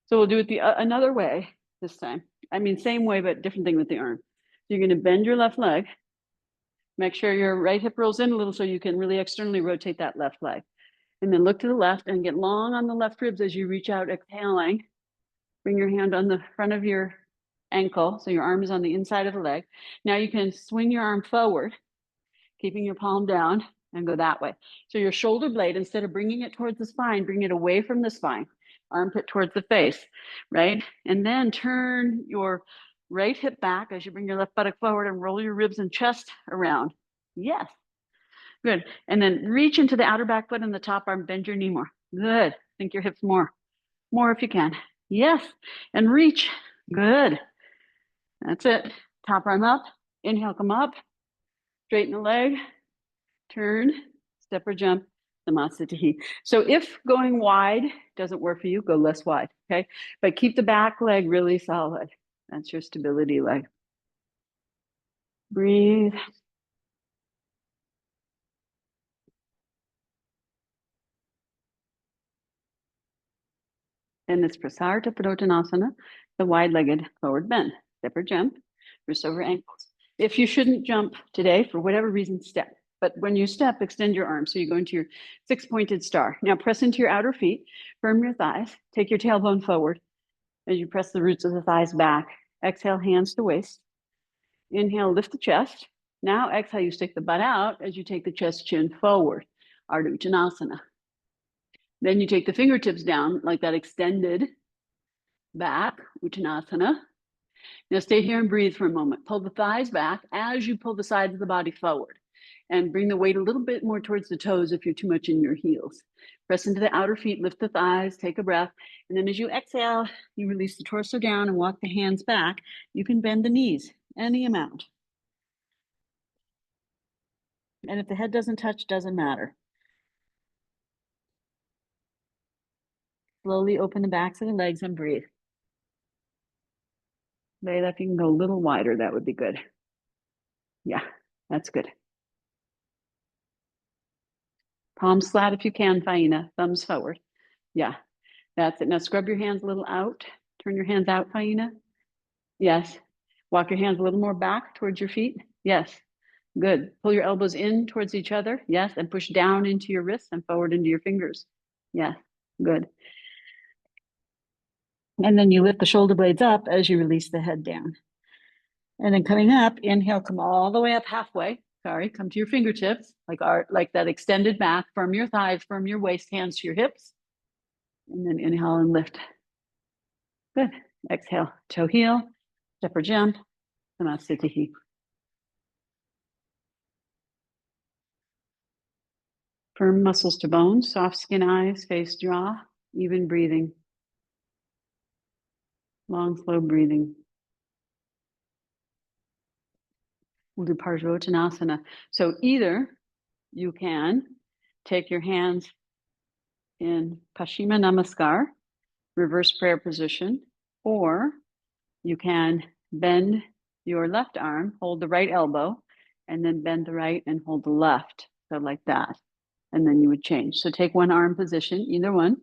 So we'll do it the another way this time. I mean, same way, but different thing with the arm. You're going to bend your left leg. Make sure your right hip rolls in a little so you can really externally rotate that left leg. And then look to the left and get long on the left ribs as you reach out, exhaling. Bring your hand on the front of your ankle, so your arm is on the inside of the leg. Now you can swing your arm forward, keeping your palm down, and go that way. So your shoulder blade, instead of bringing it towards the spine, bring it away from the spine, armpit towards the face, right? And then turn your right hip back as you bring your left buttock forward and roll your ribs and chest around. Yes, good. And then reach into the outer back foot and the top arm, bend your knee more. Good. Think your hips more if you can. Yes, and reach. Good. That's it. Top arm up. Inhale, come up. Straighten the leg. Turn, step or jump, Samasthiti. So if going wide doesn't work for you, go less wide, okay? But keep the back leg really solid. That's your stability leg. Breathe. And it's Prasarita Padottanasana, the wide-legged forward bend. Step or jump, wrist over ankles. If you shouldn't jump today, for whatever reason, step. But when you step, extend your arms. So you go into your six-pointed star. Now press into your outer feet, firm your thighs, take your tailbone forward as you press the roots of the thighs back. Exhale, hands to waist. Inhale, lift the chest. Now exhale, you stick the butt out as you take the chest chin forward, Ardha Uttanasana. Then you take the fingertips down like that, extended back, Uttanasana. Now stay here and breathe for a moment. Pull the thighs back as you pull the sides of the body forward. And bring the weight a little bit more towards the toes if you're too much in your heels. Press into the outer feet, lift the thighs, take a breath. And then as you exhale, you release the torso down and walk the hands back. You can bend the knees any amount. And if the head doesn't touch, doesn't matter. Slowly open the backs of the legs and breathe. Layla, if you can go a little wider, that would be good. Yeah, that's good. Palms flat if you can, Faina. Thumbs forward. Yeah, that's it. Now scrub your hands a little out. Turn your hands out, Faina. Yes. Walk your hands a little more back towards your feet. Yes. Good. Pull your elbows in towards each other. Yes. And push down into your wrists and forward into your fingers. Yes. Good. And then you lift the shoulder blades up as you release the head down. And then coming up, inhale, come all the way up halfway. Sorry, come to your fingertips, like that extended back. Firm your thighs, firm your waist, hands to your hips. And then inhale and lift. Good. Exhale, toe heel, step or jump, Samasthiti. Firm muscles to bones, soft skin, eyes, face, jaw, even breathing. Long, slow breathing. We'll do Parsvottanasana. So either you can take your hands in Paschima Namaskar, reverse prayer position, or you can bend your left arm, hold the right elbow, and then bend the right and hold the left. So like that. And then you would change. So take one arm position, either one.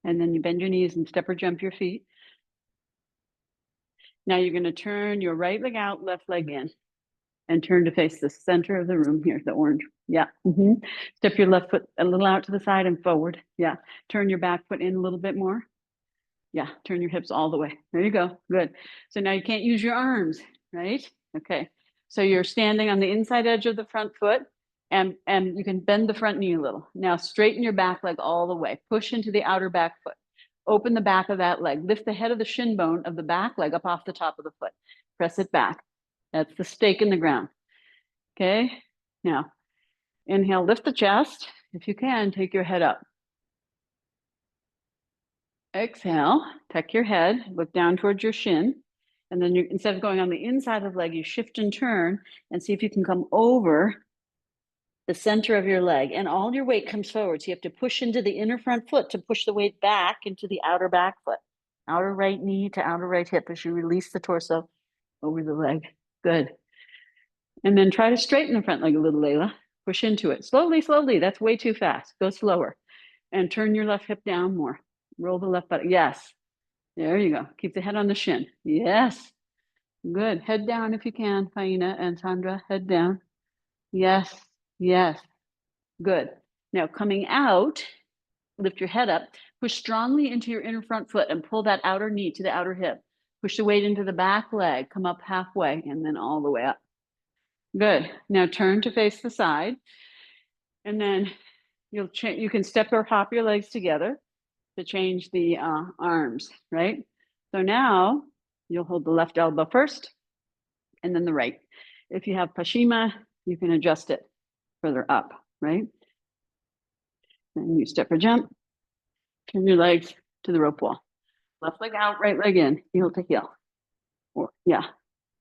And then you bend your knees and step or jump your feet. Now you're going to turn your right leg out, left leg in, and turn to face the center of the room here, the orange. Yeah. Step your left foot a little out to the side and forward. Yeah. Turn your back foot in a little bit more. Yeah. Turn your hips all the way. There you go. Good. So now you can't use your arms, right? Okay. So you're standing on the inside edge of the front foot, and you can bend the front knee a little. Now straighten your back leg all the way. Push into the outer back foot. Open the back of that leg. Lift the head of the shin bone of the back leg up off the top of the foot. Press it back. That's the stake in the ground. Okay. Now, inhale, lift the chest. If you can, take your head up. Exhale, tuck your head, look down towards your shin. And then you, instead of going on the inside of the leg, you shift and turn and see if you can come over the center of your leg, and all your weight comes forward. So you have to push into the inner front foot to push the weight back into the outer back foot. Outer right knee to outer right hip as you release the torso over the leg. Good. And then try to straighten the front leg a little, Layla. Push into it. Slowly, slowly. That's way too fast. Go slower. And turn your left hip down more. Roll the left butt. Yes. There you go. Keep the head on the shin. Yes. Good. Head down if you can, Faina and Sandra. Head down. Yes. Yes. Good. Now coming out, lift your head up, push strongly into your inner front foot and pull that outer knee to the outer hip. Push the weight into the back leg, come up halfway and then all the way up. Good. Now turn to face the side. And then you can step or hop your legs together to change the arms, right? So now you'll hold the left elbow first and then the right. If you have Paschima, you can adjust it further up, right? Then you step or jump, turn your legs to the rope wall. Left leg out, right leg in, heel to heel. Or yeah,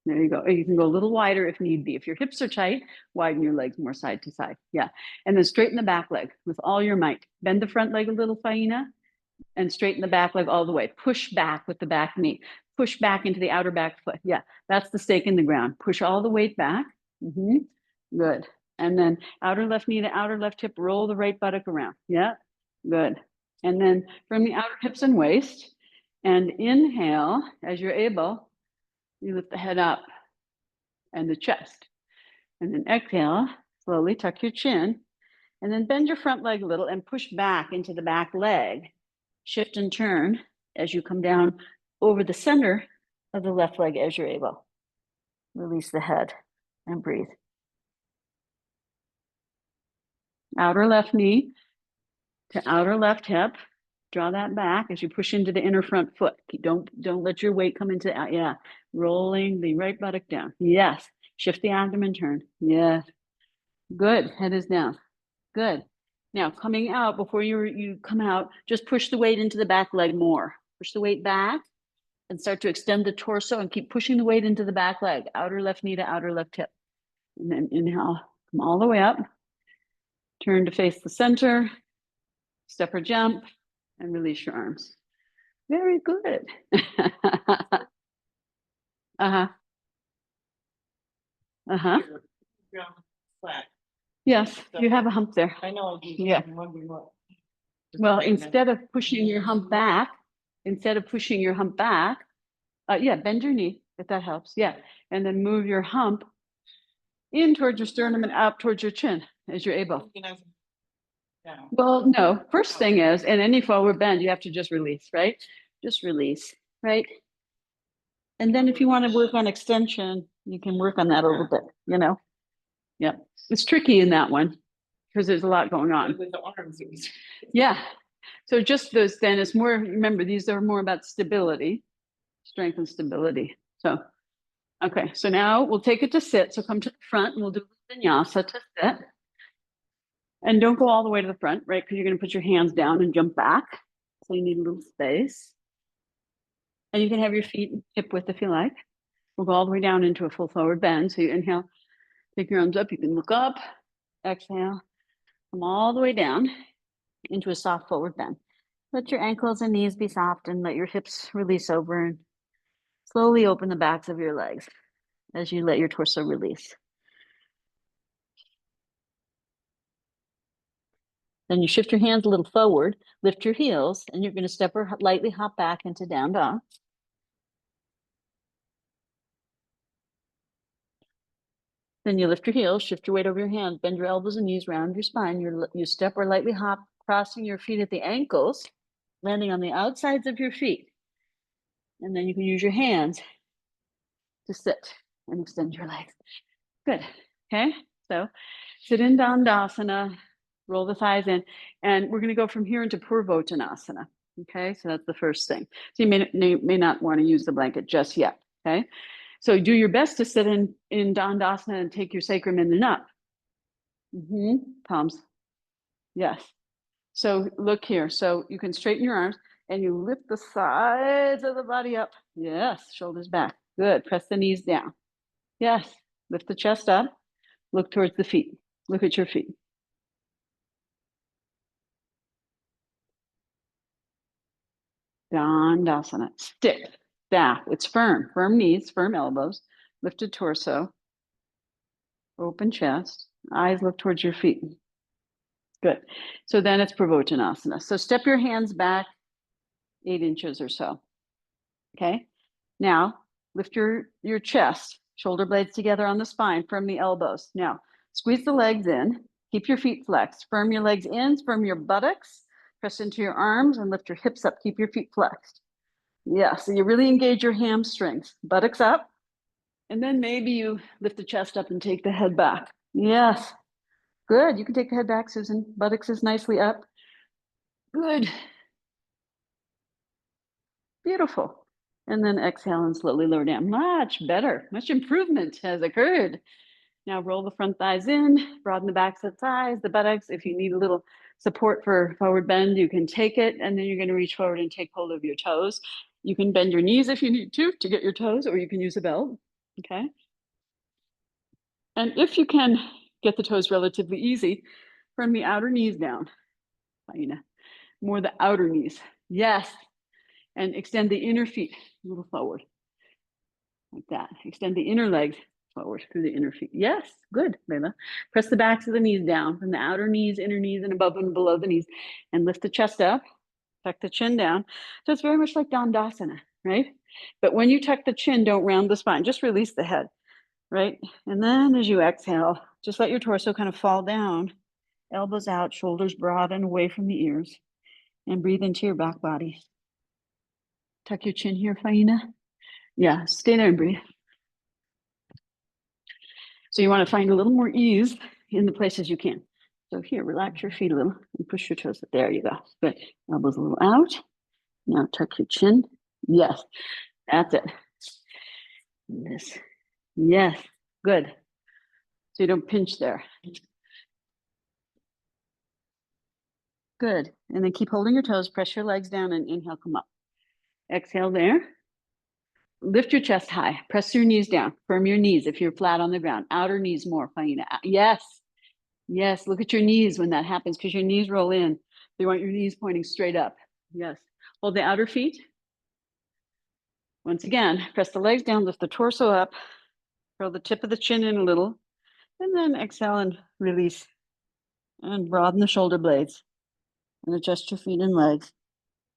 there you go. Or you can go a little wider if need be. If your hips are tight, widen your legs more side to side. Yeah. And then straighten the back leg with all your might. Bend the front leg a little, Faina, and straighten the back leg all the way. Push back with the back knee. Push back into the outer back foot. Yeah, that's the stake in the ground. Push all the weight back. Good. And then outer left knee to outer left hip, roll the right buttock around. Yeah, good. And then from the outer hips and waist, and inhale as you're able, you lift the head up and the chest. And then exhale, slowly tuck your chin, and then bend your front leg a little and push back into the back leg. Shift and turn as you come down over the center of the left leg as you're able. Release the head and breathe. Outer left knee to outer left hip. Draw that back as you push into the inner front foot. Don't let your weight come into, yeah. Rolling the right buttock down. Yes. Shift the abdomen, turn. Yes. Good. Head is down. Good. Now coming out, before you come out, just push the weight into the back leg more. Push the weight back and start to extend the torso and keep pushing the weight into the back leg. Outer left knee to outer left hip. And then inhale, come all the way up. Turn to face the center. Step or jump and release your arms. Very good. Uh-huh. Uh-huh. Flat. Yes, you have a hump there. I know. Yeah. Well, instead of pushing your hump back, yeah, bend your knee if that helps. Yeah. And then move your hump in towards your sternum and out towards your chin as you're able. Well, no, first thing is, in any forward bend, you have to just release, right? Just release, right? And then if you want to work on extension, you can work on that a little bit, you know? Yeah, it's tricky in that one because there's a lot going on. With the arms. Yeah. So just those, then it's more, remember, these are more about stability, strength and stability. So, okay, so now we'll take it to sit. So come to the front and we'll do vinyasa to sit. And don't go all the way to the front, right? Because you're going to put your hands down and jump back. So you need a little space. And you can have your feet hip width if you like. We'll go all the way down into a full forward bend. So you inhale, take your arms up. You can look up, exhale, come all the way down into a soft forward bend. Let your ankles and knees be soft and let your hips release over and slowly open the backs of your legs as you let your torso release. Then you shift your hands a little forward, lift your heels, and you're going to step or lightly hop back into down dog. Then you lift your heels, shift your weight over your hands, bend your elbows and knees, round your spine. You step or lightly hop, crossing your feet at the ankles, landing on the outsides of your feet. And then you can use your hands to sit and extend your legs. Good. Okay. So sit in Dandasana, roll the thighs in, and we're going to go from here into Purvottanasana. Okay, so that's the first thing. So you may not want to use the blanket just yet. Okay, so do your best to sit in Dandasana and take your sacrum in and up. Palms. Yes. So look here. So you can straighten your arms and you lift the sides of the body up. Yes, shoulders back. Good. Press the knees down. Yes. Lift the chest up. Look towards the feet. Look at your feet. Dandasana. Stick. Staff. It's firm. Firm knees, firm elbows, lifted torso, open chest. Eyes look towards your feet. Good. So then it's Pravochanasana. So step your hands back 8 inches or so. Okay. Now lift your chest, shoulder blades together on the spine, firm the elbows. Now squeeze the legs in, keep your feet flexed, firm your legs in, firm your buttocks, press into your arms and lift your hips up, keep your feet flexed. Yeah, so you really engage your hamstrings, buttocks up, and then maybe you lift the chest up and take the head back. Yes, good. You can take the head back, Susan. Buttocks is nicely up. Good. Beautiful. And then exhale and slowly lower down. Much better. Much improvement has occurred. Now roll the front thighs in, broaden the backs of thighs, the buttocks. If you need a little support for forward bend, you can take it. And then you're going to reach forward and take hold of your toes. You can bend your knees if you need to get your toes, or you can use a belt. Okay. And if you can get the toes relatively easy, from the outer knees down. More the outer knees. Yes. And extend the inner feet a little forward. Like that. Extend the inner legs forward through the inner feet. Yes, good, Layla. Press the backs of the knees down from the outer knees, inner knees, and above and below the knees. And lift the chest up, tuck the chin down. So it's very much like Dandasana, right? But when you tuck the chin, don't round the spine, just release the head, right? And then as you exhale, just let your torso kind of fall down, elbows out, shoulders broad and away from the ears, and breathe into your back body. Tuck your chin here, Faina. Yeah, stay there and breathe. So you want to find a little more ease in the places you can. So here, relax your feet a little and push your toes. There you go. Good. Elbows a little out. Now tuck your chin. Yes, that's it. This. Yes, good. So you don't pinch there. Good. And then keep holding your toes, press your legs down and inhale, come up. Exhale there. Lift your chest high, press your knees down, firm your knees if you're flat on the ground. Outer knees more, Faina. Yes, yes, look at your knees when that happens because your knees roll in. You want your knees pointing straight up. Yes. Hold the outer feet. Once again, press the legs down, lift the torso up, curl the tip of the chin in a little, and then exhale and release. And broaden the shoulder blades. And adjust your feet and legs.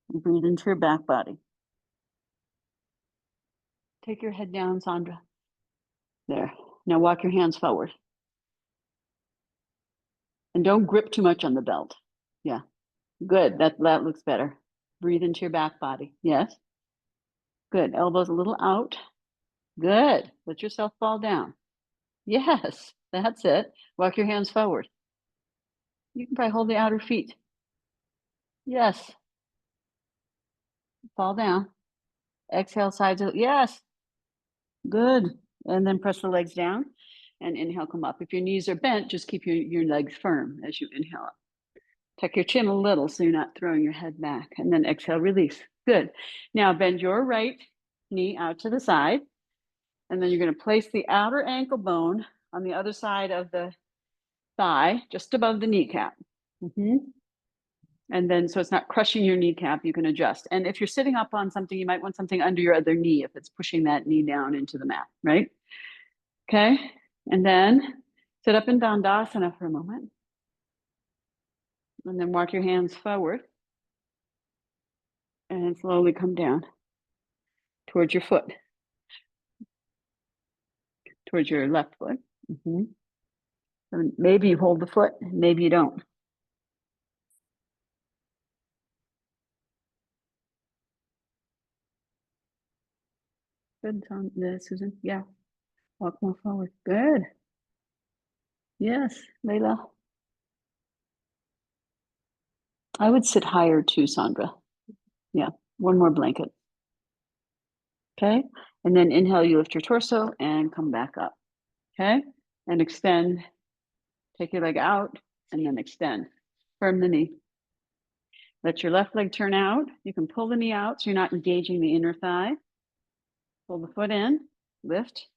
And breathe into your back body. Take your head down, Sandra. There. Now walk your hands forward. And don't grip too much on the belt. Yeah. Good. That looks better. Breathe into your back body. Yes. Good. Elbows a little out. Good. Let yourself fall down. Yes. That's it. Walk your hands forward. You can probably hold the outer feet. Yes. Fall down. Exhale, sides of, yes. Good. And then press the legs down and inhale, come up. If your knees are bent, just keep your legs firm as you inhale up. Tuck your chin a little so you're not throwing your head back. And then exhale, release. Good. Now bend your right knee out to the side. And then you're going to place the outer ankle bone on the other side of the thigh, just above the kneecap. And then, so it's not crushing your kneecap, you can adjust. And if you're sitting up on something, you might want something under your other knee if it's pushing that knee down into the mat, right? Okay. And then sit up in Dandasana for a moment. And then walk your hands forward. And slowly come down towards your foot, towards your left foot. And maybe you hold the foot, maybe you don't. Good, Susan. Yeah. Walk more forward. Good. Yes, Layla. I would sit higher too, Sandra. Yeah, one more blanket. Okay, and then inhale, you lift your torso and come back up. Okay, and extend. Take your leg out and then extend. Firm the knee. Let your left leg turn out. You can pull the knee out so you're not engaging the inner thigh. Pull the foot in, lift.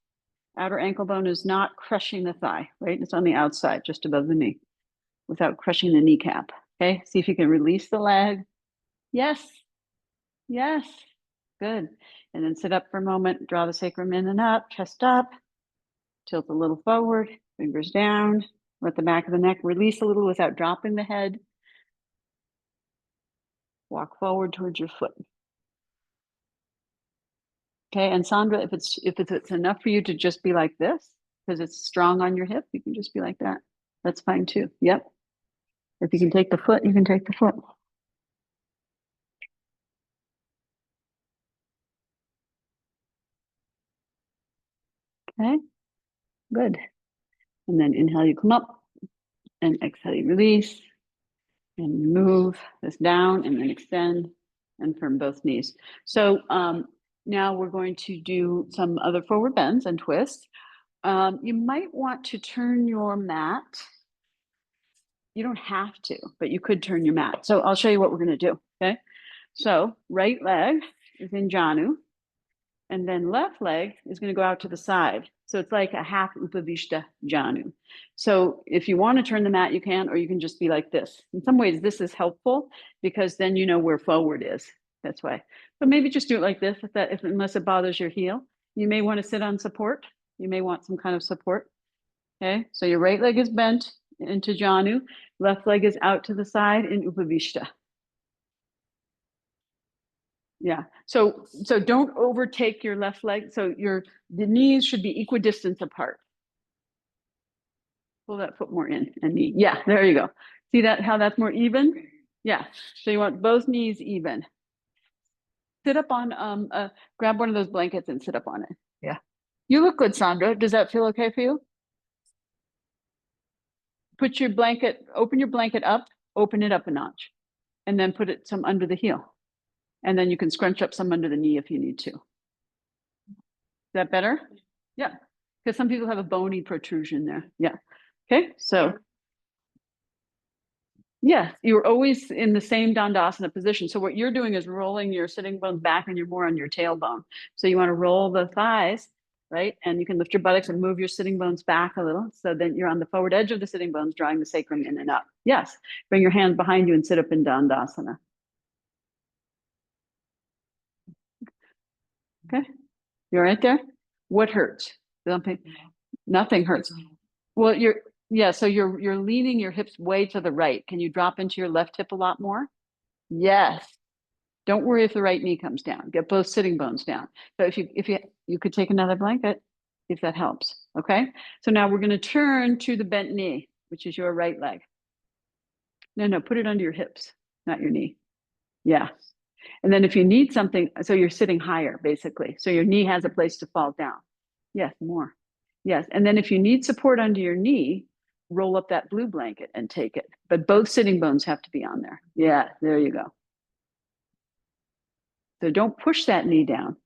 Outer ankle bone is not crushing the thigh, right? It's on the outside, just above the knee, without crushing the kneecap. Okay, see if you can release the leg. Yes, yes, good. And then sit up for a moment, draw the sacrum in and up, chest up, tilt a little forward, fingers down, let the back of the neck release a little without dropping the head. Walk forward towards your foot. Okay, and Sandra, if it's enough for you to just be like this, because it's strong on your hip, you can just be like that. That's fine too. Yep. If you can take the foot, you can take the foot. Okay, good. And then inhale, you come up, and exhale, you release, and move this down, and then extend, and firm both knees. So now we're going to do some other forward bends and twists. You might want to turn your mat. You don't have to, but you could turn your mat. So I'll show you what we're going to do. Okay. So right leg is in Janu, and then left leg is going to go out to the side. So it's like a half Upavishta Janu. So if you want to turn the mat, you can, or you can just be like this. In some ways, this is helpful because then you know where forward is. That's why. But maybe just do it like this, unless it bothers your heel. You may want to sit on support. You may want some kind of support. Okay, so your right leg is bent into Janu, left leg is out to the side in Upavishta. Yeah. So don't overtake your left leg. So the knees should be equidistant apart. Pull that foot more in and knee. Yeah, there you go. See that how that's more even? Yeah. So you want both knees even. Sit up on grab one of those blankets and sit up on it. Yeah. You look good, Sandra. Does that feel okay for you? Open your blanket up, open it up a notch, and then put it some under the heel. And then you can scrunch up some under the knee if you need to. Is that better? Yeah. Because some people have a bony protrusion there. Yeah. Okay. So yeah, you're always in the same Dandasana position. So what you're doing is rolling your sitting bones back and you're more on your tailbone. So you want to roll the thighs, right? And you can lift your buttocks and move your sitting bones back a little. So then you're on the forward edge of the sitting bones, drawing the sacrum in and up. Yes. Bring your hands behind you and sit up in Dandasana. Okay. You're right there. What hurts? Nothing hurts. Well, so you're leaning your hips way to the right. Can you drop into your left hip a lot more? Yes. Don't worry if the right knee comes down. Get both sitting bones down. So if you could take another blanket, if that helps. Okay. So now we're going to turn to the bent knee, which is your right leg. No, put it under your hips, not your knee. Yeah. And then if you need something, so you're sitting higher basically. So your knee has a place to fall down. Yes, more. Yes. And then if you need support under your knee, roll up that blue blanket and take it. But both sitting bones have to be on there. Yeah, there you go. So don't push that knee down.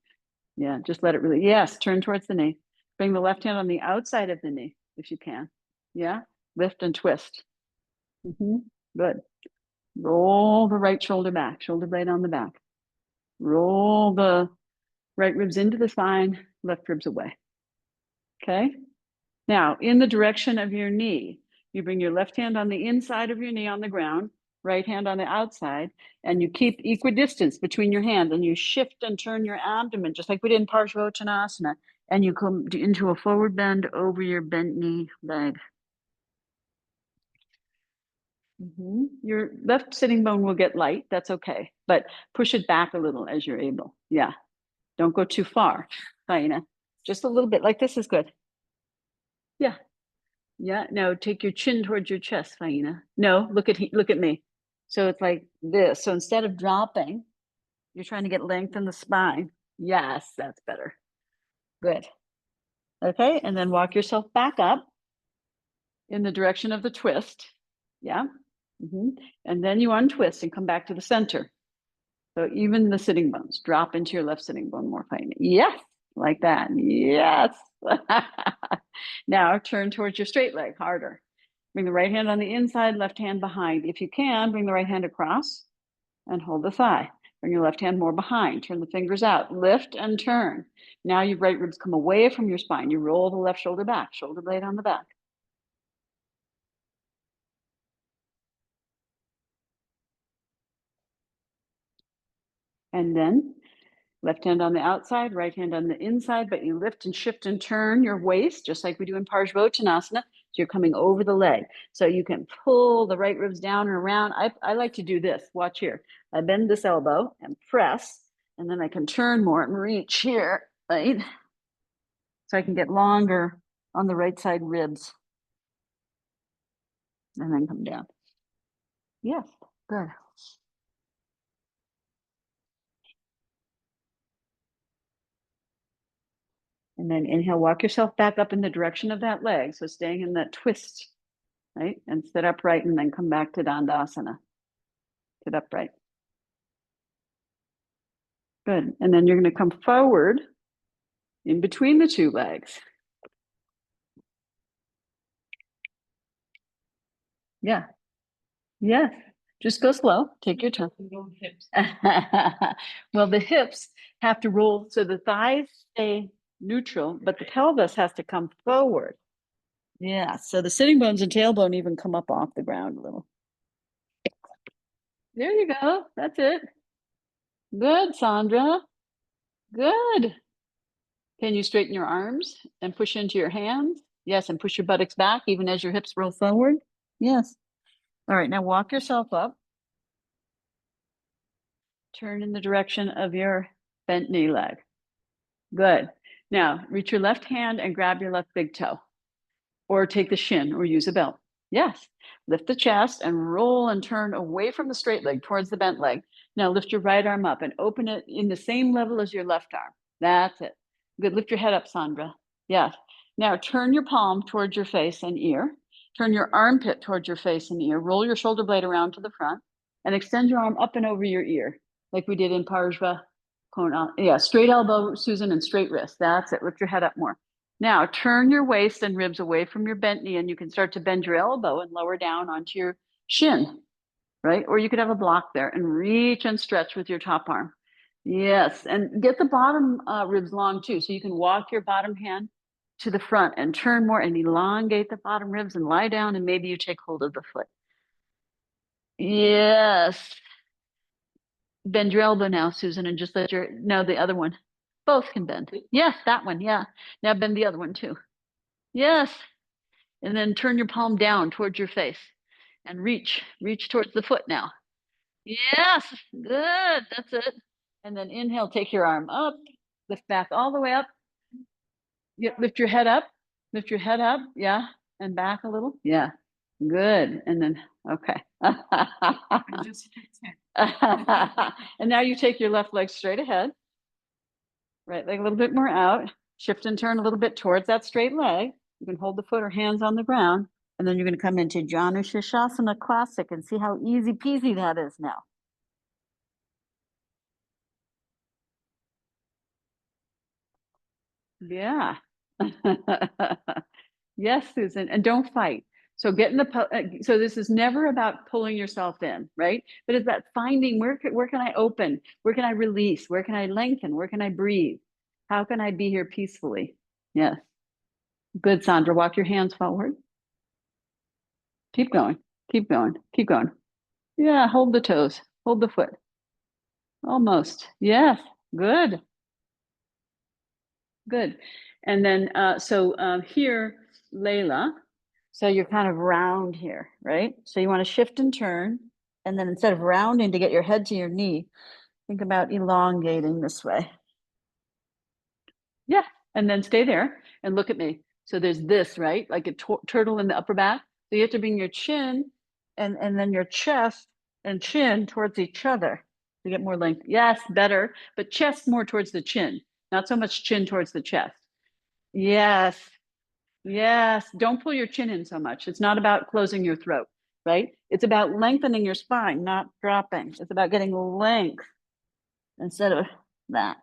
Yeah, just let it really, yes, turn towards the knee. Bring the left hand on the outside of the knee if you can. Yeah, lift and twist. Good. Roll the right shoulder back, shoulder blade on the back. Roll the right ribs into the spine, left ribs away. Okay. Now, in the direction of your knee, you bring your left hand on the inside of your knee on the ground, right hand on the outside, and you keep equidistance between your hands and you shift and turn your abdomen, just like we did in Parsvottanasana, and you come into a forward bend over your bent knee leg. Your left sitting bone will get light. That's okay, but push it back a little as you're able. Yeah. Don't go too far, Faina. Just a little bit like this is good. Yeah. Yeah. No, take your chin towards your chest, Faina. No, look at me. So it's like this. So instead of dropping, you're trying to get length in the spine. Yes, that's better. Good. Okay. And then walk yourself back up in the direction of the twist. Yeah. And then you untwist and come back to the center. So even the sitting bones, drop into your left sitting bone more finely. Yes, like that. Yes. Now turn towards your straight leg harder. Bring the right hand on the inside, left hand behind. If you can, bring the right hand across and hold the thigh. Bring your left hand more behind. Turn the fingers out. Lift and turn. Now your right ribs come away from your spine. You roll the left shoulder back, shoulder blade on the back. And then left hand on the outside, right hand on the inside, but you lift and shift and turn your waist, just like we do in Parsvottanasana. So you're coming over the leg. So you can pull the right ribs down and around. I like to do this. Watch here. I bend this elbow and press, and then I can turn more and reach here, right? So I can get longer on the right side ribs. And then come down. Yes, good. And then inhale, walk yourself back up in the direction of that leg. So staying in that twist, right? And sit upright and then come back to Dandasana. Sit upright. Good. And then you're going to come forward in between the two legs. Yeah. Yes. Just go slow. Take your time. Well, the hips have to roll so the thighs stay neutral, but the pelvis has to come forward. Yeah. So the sitting bones and tailbone even come up off the ground a little. There you go. That's it. Good, Sandra. Good. Can you straighten your arms and push into your hands? Yes, and push your buttocks back even as your hips roll forward. Yes. All right, now walk yourself up. Turn in the direction of your bent knee leg. Good. Now reach your left hand and grab your left big toe, or take the shin or use a belt. Yes. Lift the chest and roll and turn away from the straight leg towards the bent leg. Now lift your right arm up and open it in the same level as your left arm. That's it. Good. Lift your head up, Sandra. Yes. Now turn your palm towards your face and ear. Turn your armpit towards your face and ear. Roll your shoulder blade around to the front and extend your arm up and over your ear, like we did in Parsva. Yeah, straight elbow, Susan, and straight wrist. That's it. Lift your head up more. Now turn your waist and ribs away from your bent knee, and you can start to bend your elbow and lower down onto your shin, right? Or you could have a block there and reach and stretch with your top arm. Yes, and get the bottom ribs long too. So you can walk your bottom hand to the front and turn more and elongate the bottom ribs and lie down, and maybe you take hold of the foot. Yes. Bend your elbow now, Susan, and just let your, no, the other one. Both can bend. Yes, that one. Yeah. Now bend the other one too. Yes. And then turn your palm down towards your face and reach towards the foot now. Yes, good. That's it. And then inhale, take your arm up, lift back all the way up. Lift your head up, lift your head up. Yeah. And back a little. Yeah. Good. And then, okay. And now you take your left leg straight ahead, right leg a little bit more out, shift and turn a little bit towards that straight leg. You can hold the foot or hands on the ground, and then you're going to come into Janu Shirshasana Classic and see how easy peasy that is now. Yeah. Yes, Susan, and don't fight. So get in the, so this is never about pulling yourself in, right? But it's about finding where can I open? Where can I release? Where can I lengthen? Where can I breathe? How can I be here peacefully? Yes. Good, Sandra. Walk your hands forward. Keep going. Keep going. Keep going. Yeah, hold the toes. Hold the foot. Almost. Yes. Good. Good. And then, here, Layla, so you're kind of round here, right? So you want to shift and turn. And then instead of rounding to get your head to your knee, think about elongating this way. Yeah. And then stay there and look at me. So there's this, right? Like a turtle in the upper back. So you have to bring your chin and then your chest and chin towards each other to get more length. Yes, better, but chest more towards the chin, not so much chin towards the chest. Yes. Yes. Don't pull your chin in so much. It's not about closing your throat, right? It's about lengthening your spine, not dropping. It's about getting length. instead of that.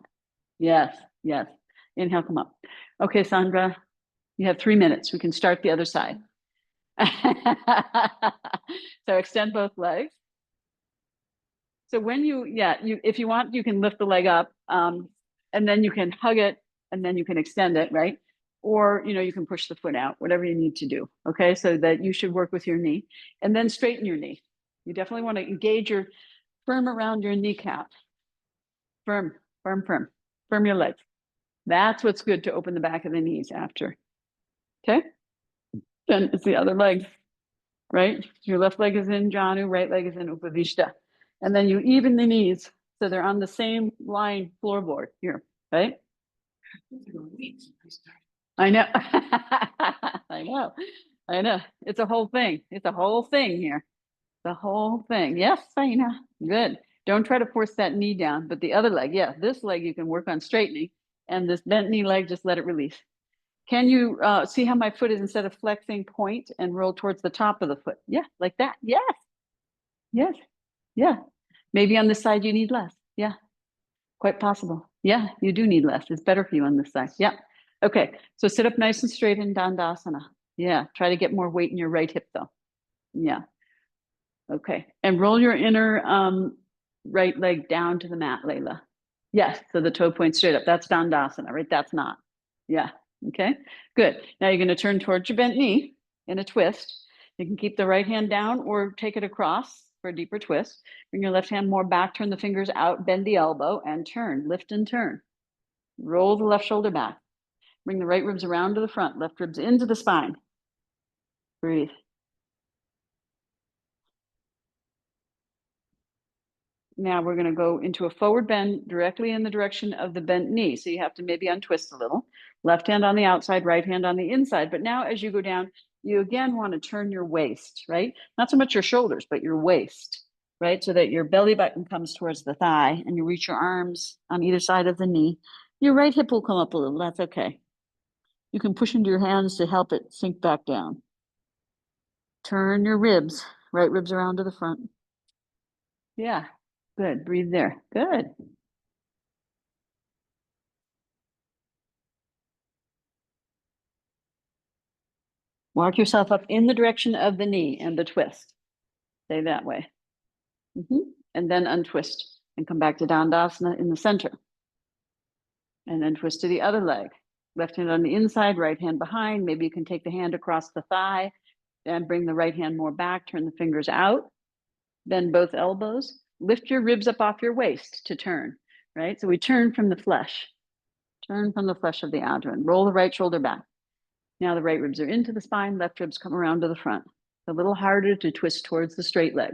Yes, yes. Inhale, come up. Okay, Sandra, you have 3 minutes. We can start the other side. So extend both legs. So when you, yeah, if you want, you can lift the leg up, and then you can hug it, and then you can extend it, right? Or, you can push the foot out, whatever you need to do. Okay, so that you should work with your knee, and then straighten your knee. You definitely want to engage your firm around your kneecap. Firm, firm, firm, firm your legs. That's what's good to open the back of the knees after. Okay, then it's the other leg, right? Your left leg is in Janu, right leg is in Upavishta. And then you even the knees so they're on the same line floorboard here, right? I know. I know. I know. It's a whole thing. It's a whole thing here. The whole thing. Yes, Saina. Good. Don't try to force that knee down, but the other leg, yeah, this leg you can work on straightening, and this bent knee leg, just let it release. Can you see how my foot is, instead of flexing, point and roll towards the top of the foot? Yeah, like that. Yes. Yes. Yeah. Maybe on this side you need less. Yeah. Quite possible. Yeah, you do need less. It's better for you on this side. Yeah. Okay. So sit up nice and straight in Dandasana. Yeah. Try to get more weight in your right hip though. Yeah. Okay. And roll your inner right leg down to the mat, Layla. Yes. So the toe points straight up. That's Dandasana, right? That's not. Yeah. Okay. Good. Now you're going to turn towards your bent knee in a twist. You can keep the right hand down or take it across for a deeper twist. Bring your left hand more back, turn the fingers out, bend the elbow and turn, lift and turn. Roll the left shoulder back. Bring the right ribs around to the front, left ribs into the spine. Breathe. Now we're going to go into a forward bend directly in the direction of the bent knee. So you have to maybe untwist a little. Left hand on the outside, right hand on the inside. But now as you go down, you again want to turn your waist, right? Not so much your shoulders, but your waist, right? So that your belly button comes towards the thigh and you reach your arms on either side of the knee. Your right hip will come up a little. That's okay. You can push into your hands to help it sink back down. Turn your ribs, right ribs around to the front. Yeah, good. Breathe there. Good. Walk yourself up in the direction of the knee and the twist. Stay that way. And then untwist and come back to Dandasana in the center. And then twist to the other leg. Left hand on the inside, right hand behind. Maybe you can take the hand across the thigh and bring the right hand more back. Turn the fingers out. Bend both elbows. Lift your ribs up off your waist to turn, right? So we turn from the flesh. Turn from the flesh of the abdomen. Roll the right shoulder back. Now the right ribs are into the spine, left ribs come around to the front. It's a little harder to twist towards the straight leg.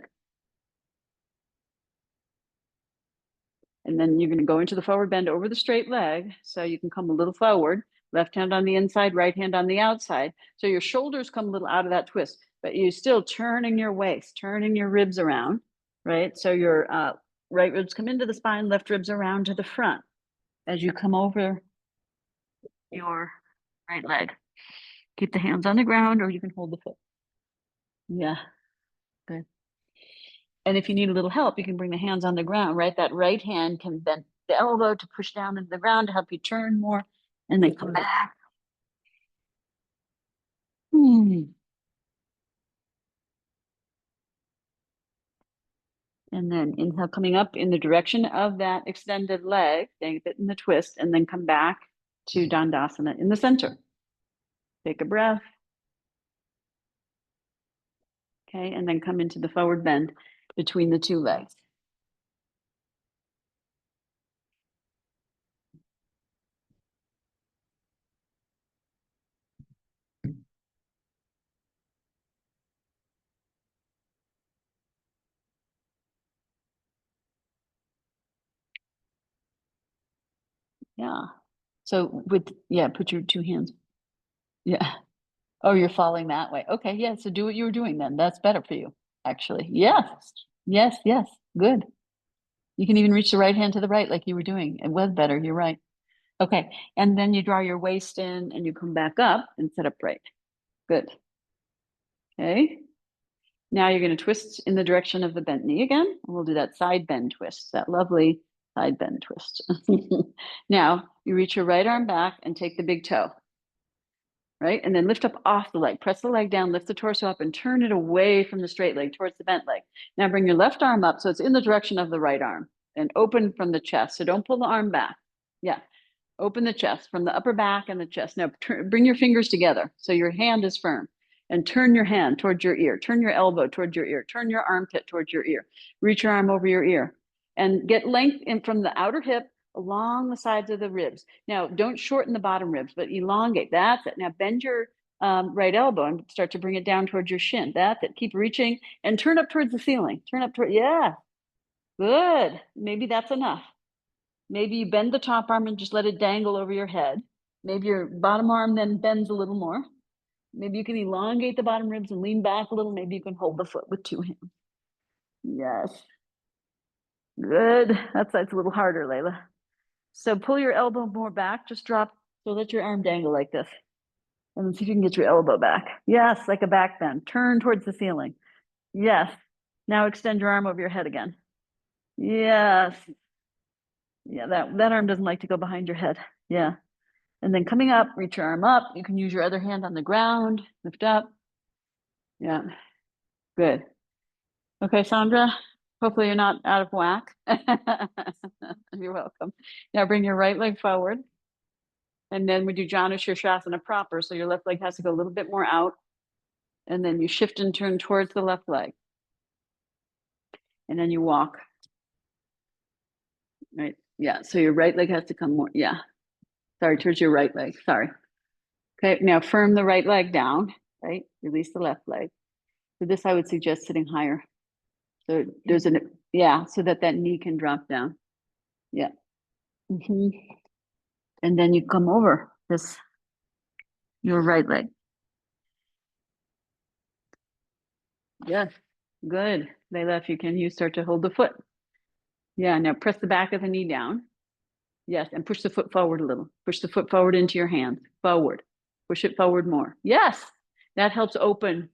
And then you're going to go into the forward bend over the straight leg. So you can come a little forward, left hand on the inside, right hand on the outside. So your shoulders come a little out of that twist, but you're still turning your waist, turning your ribs around, right? So your right ribs come into the spine, left ribs around to the front as you come over your right leg. Keep the hands on the ground or you can hold the foot. Yeah, good. And if you need a little help, you can bring the hands on the ground, right? That right hand can bend the elbow to push down into the ground to help you turn more and then come back. And then inhale, coming up in the direction of that extended leg, staying a bit in the twist, and then come back to Dandasana in the center. Take a breath. Okay, and then come into the forward bend between the two legs. Yeah. So put your two hands. Yeah. Oh, you're falling that way. Okay, yeah. So do what you were doing then. That's better for you, actually. Yes. Yes, yes. Good. You can even reach the right hand to the right like you were doing. It was better. You're right. Okay. And then you draw your waist in and you come back up and sit upright. Good. Okay. Now you're going to twist in the direction of the bent knee again. And we'll do that side bend twist, that lovely Side bend twist. Now you reach your right arm back and take the big toe. Right? And then lift up off the leg, press the leg down, lift the torso up and turn it away from the straight leg towards the bent leg. Now bring your left arm up so it's in the direction of the right arm and open from the chest. So don't pull the arm back. Yeah. Open the chest from the upper back and the chest. Now bring your fingers together so your hand is firm and turn your hand towards your ear. Turn your elbow towards your ear. Turn your armpit towards your ear. Reach your arm over your ear and get length in from the outer hip along the sides of the ribs. Now, don't shorten the bottom ribs, but elongate. That's it. Now, bend your right elbow and start to bring it down towards your shin. That's it. Keep reaching and turn up towards the ceiling. Turn up toward, yeah, good. Maybe that's enough. Maybe you bend the top arm and just let it dangle over your head. Maybe your bottom arm then bends a little more. Maybe you can elongate the bottom ribs and lean back a little. Maybe you can hold the foot with two hands. Yes. Good. That's a little harder, Layla. So pull your elbow more back, just drop, so let your arm dangle like this. And then see if you can get your elbow back. Yes, like a back bend. Turn towards the ceiling. Yes. Now extend your arm over your head again. Yes. Yeah, that arm doesn't like to go behind your head. Yeah. And then coming up, reach your arm up. You can use your other hand on the ground, lift up. Yeah, good. Okay, Sandra, hopefully you're not out of whack. You're welcome. Now bring your right leg forward. And then we do Janu Shirshasana proper. So your left leg has to go a little bit more out. And then you shift and turn towards the left leg. And then you walk. Right. Yeah. So your right leg has to come more. Yeah. Sorry, towards your right leg. Sorry. Okay. Now firm the right leg down. Right. Release the left leg. For this, I would suggest sitting higher. So there's an, yeah, so that knee can drop down. Yeah. And then you come over this, your right leg. Yes. Good. Layla, if you can, you start to hold the foot. Yeah. Now press the back of the knee down. Yes. And push the foot forward a little. Push the foot forward into your hands. Forward. Push it forward more. Yes. That helps open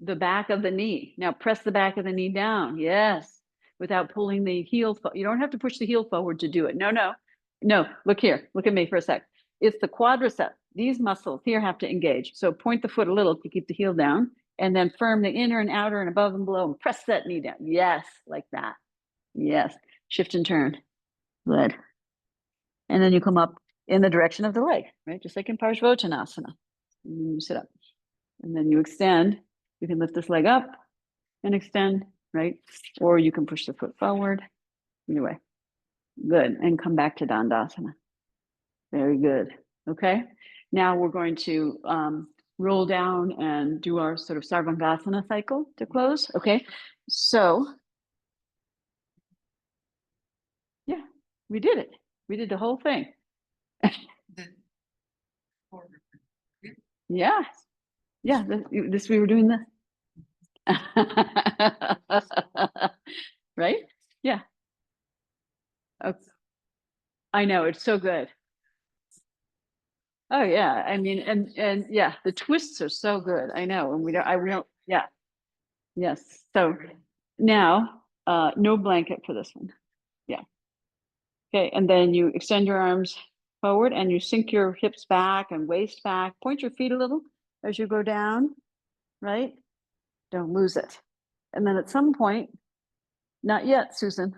the back of the knee. Now press the back of the knee down. Yes. Without pulling the heel. You don't have to push the heel forward to do it. No, no, no. Look here. Look at me for a sec. It's the quadricep. These muscles here have to engage. So point the foot a little to keep the heel down and then firm the inner and outer and above and below and press that knee down. Yes. Like that. Yes. Shift and turn. Good. And then you come up in the direction of the leg, right? Just like in Parsvottanasana. And then you sit up. And then you extend. You can lift this leg up and extend, right? Or you can push the foot forward. Either way. Good. And come back to Dandasana. Very good. Okay. Now we're going to roll down and do our sort of Sarvangasana cycle to close. Okay. So, yeah, we did it. We did the whole thing. Yeah. Yeah. This we were doing this. Right? Yeah. Okay. I know, it's so good. Oh yeah, I mean, and yeah, the twists are so good. I know, and we don't, yeah, yes. So now, no blanket for this one. Yeah. Okay, and then you extend your arms forward and you sink your hips back and waist back. Point your feet a little as you go down, right? Don't lose it. And then at some point, not yet, Susan.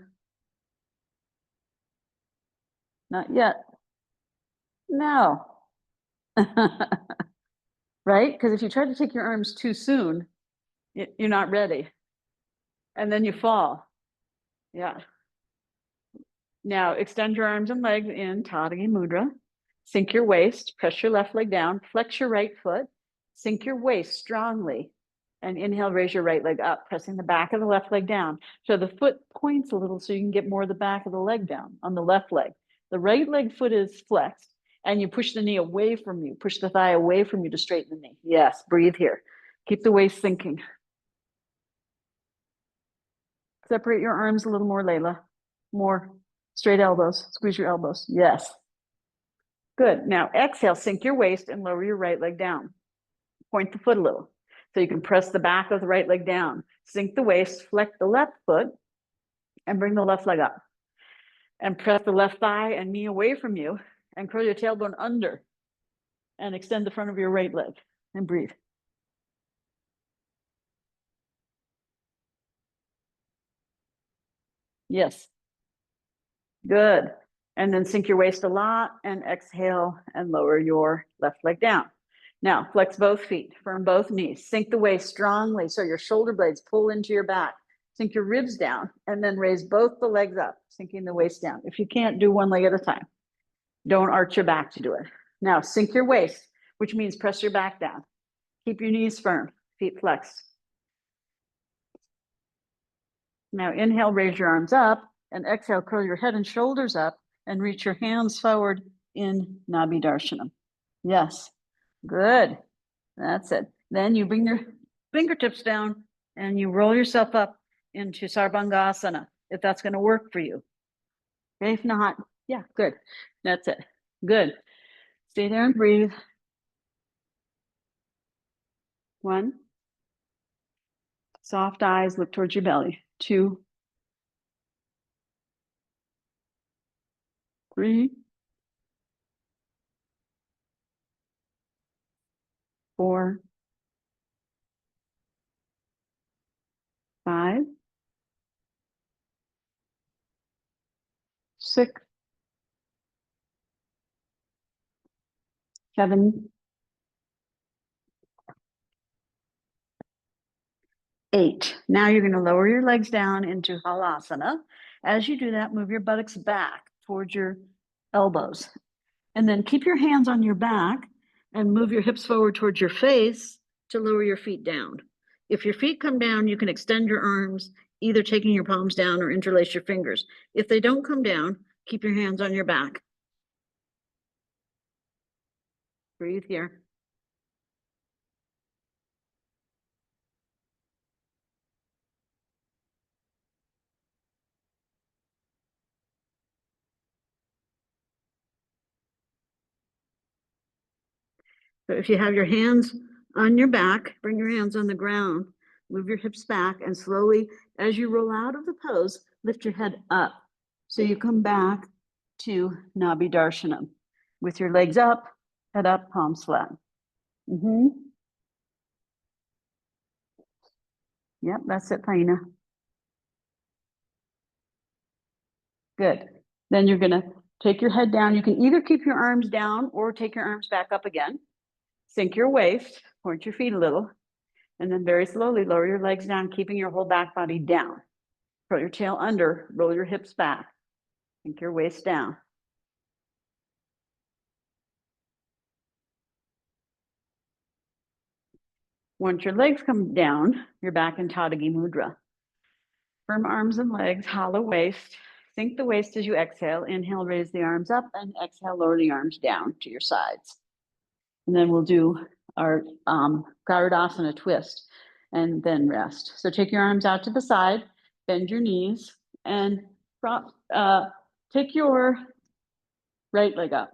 Not yet. No. Right? Because if you try to take your arms too soon, you're not ready. And then you fall. Yeah. Now extend your arms and legs in Tadagi Mudra. Sink your waist, press your left leg down, flex your right foot, sink your waist strongly. And inhale, raise your right leg up, pressing the back of the left leg down. So the foot points a little so you can get more of the back of the leg down on the left leg. The right leg foot is flexed and you push the knee away from you, push the thigh away from you to straighten the knee. Yes, breathe here. Keep the waist sinking. Separate your arms a little more, Layla. More straight elbows. Squeeze your elbows. Yes. Good. Now exhale, sink your waist and lower your right leg down. Point the foot a little. So you can press the back of the right leg down. Sink the waist, flex the left foot, and bring the left leg up. And press the left thigh and knee away from you and curl your tailbone under and extend the front of your right leg and breathe. Yes. Good. And then sink your waist a lot and exhale and lower your left leg down. Now, flex both feet, firm both knees, sink the waist strongly so your shoulder blades pull into your back. Sink your ribs down and then raise both the legs up, sinking the waist down. If you can't do one leg at a time, don't arch your back to do it. Now, sink your waist, which means press your back down. Keep your knees firm, feet flexed. Now, inhale, raise your arms up, and exhale, curl your head and shoulders up and reach your hands forward in Nabhi Darshanam. Yes, good. That's it. Then you bring your fingertips down and you roll yourself up into Sarvangasana, if that's going to work for you. Okay, if not, yeah, good. That's it. Good. Stay there and breathe. 1. Soft eyes, look towards your belly. 2. 3. 4. 5. 6. 7. 8. Now you're going to lower your legs down into Halasana. As you do that, move your buttocks back towards your elbows. And then keep your hands on your back and move your hips forward towards your face to lower your feet down. If your feet come down, you can extend your arms, either taking your palms down or interlace your fingers. If they don't come down, keep your hands on your back. Breathe here. So if you have your hands on your back, bring your hands on the ground, move your hips back, and slowly, as you roll out of the pose, lift your head up. So you come back to Nabhi Darshanam with your legs up, head up, palms flat. Yep, that's it, Paina. Good. Then you're gonna take your head down. You can either keep your arms down or take your arms back up again. Sink your waist, point your feet a little, and then very slowly lower your legs down, keeping your whole back body down. Curl your tail under, roll your hips back, sink your waist down. Once your legs come down, you're back in Tadagi Mudra. Firm arms and legs, hollow waist. Sink the waist as you exhale. Inhale, raise the arms up, and exhale, lower the arms down to your sides. And then we'll do our Garudasana twist and then rest. So take your arms out to the side, bend your knees, and take your right leg up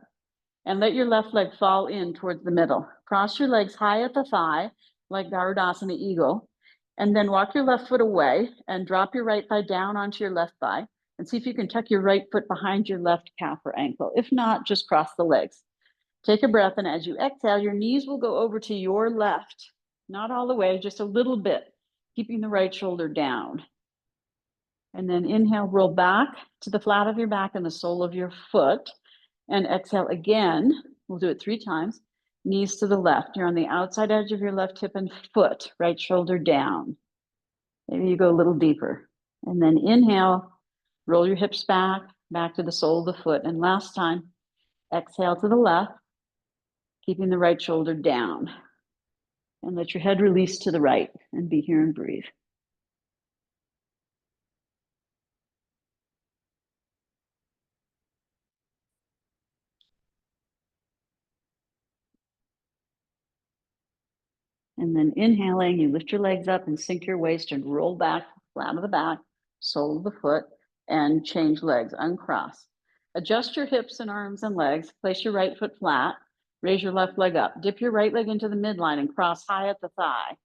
and let your left leg fall in towards the middle. Cross your legs high at the thigh, like Garudasana Eagle, and then walk your left foot away and drop your right thigh down onto your left thigh and see if you can tuck your right foot behind your left calf or ankle. If not, just cross the legs. Take a breath, and as you exhale, your knees will go over to your left, not all the way, just a little bit, keeping the right shoulder down. And then inhale, roll back to the flat of your back and the sole of your foot. And exhale again. We'll do it 3 times. Knees to the left. You're on the outside edge of your left hip and foot, right shoulder down. Maybe you go a little deeper. And then inhale, roll your hips back to the sole of the foot. And last time, exhale to the left, keeping the right shoulder down. And let your head release to the right and be here and breathe. And then inhaling, you lift your legs up and sink your waist and roll back, flat of the back, sole of the foot, and change legs, uncross. Adjust your hips and arms and legs, place your right foot flat, raise your left leg up, dip your right leg into the midline and cross high at the thigh,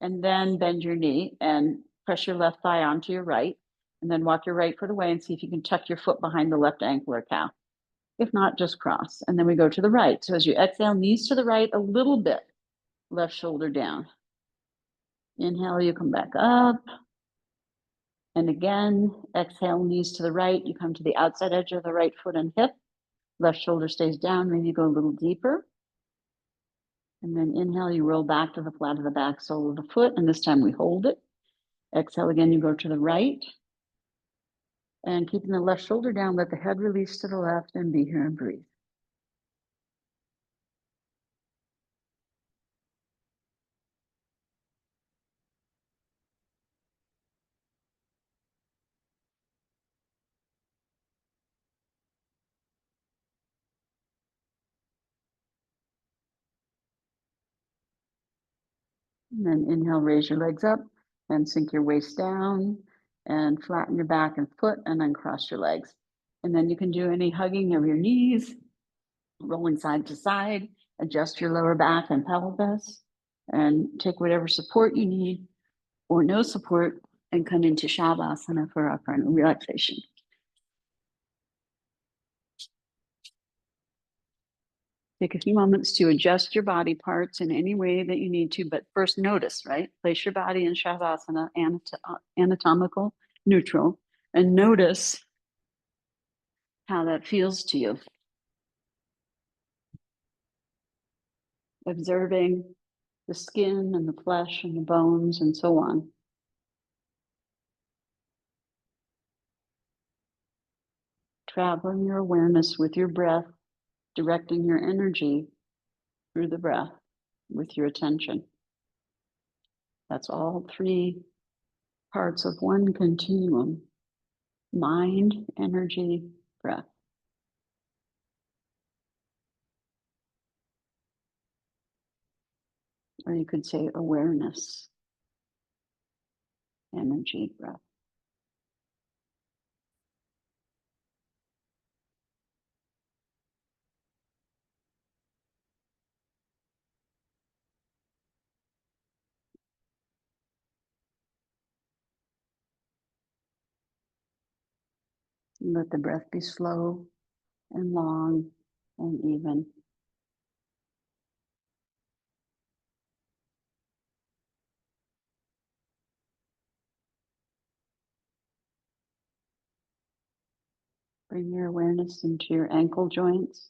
and then bend your knee and press your left thigh onto your right, And then walk your right foot away and see if you can tuck your foot behind the left ankle or calf. If not, just cross. And then we go to the right. So as you exhale, knees to the right a little bit, left shoulder down. Inhale, you come back up. And again, exhale, knees to the right. You come to the outside edge of the right foot and hip. Left shoulder stays down. Maybe go a little deeper. And then inhale, you roll back to the flat of the back sole of the foot. And this time we hold it. Exhale again, you go to the right. And keeping the left shoulder down, let the head release to the left and be here and breathe. And then inhale, raise your legs up and sink your waist down and flatten your back and foot and then cross your legs. And then you can do any hugging of your knees, rolling side to side, adjust your lower back and pelvis, and take whatever support you need or no support and come into Shavasana for our final relaxation. Take a few moments to adjust your body parts in any way that you need to, but first notice, right? Place your body in Shavasana, anatomical, neutral, and notice how that feels to you. Observing the skin and the flesh and the bones and so on. Traveling your awareness with your breath, directing your energy through the breath with your attention. That's all three parts of one continuum: mind, energy, breath. Or you could say awareness, energy, breath. And let the breath be slow and long and even. Bring your awareness into your ankle joints.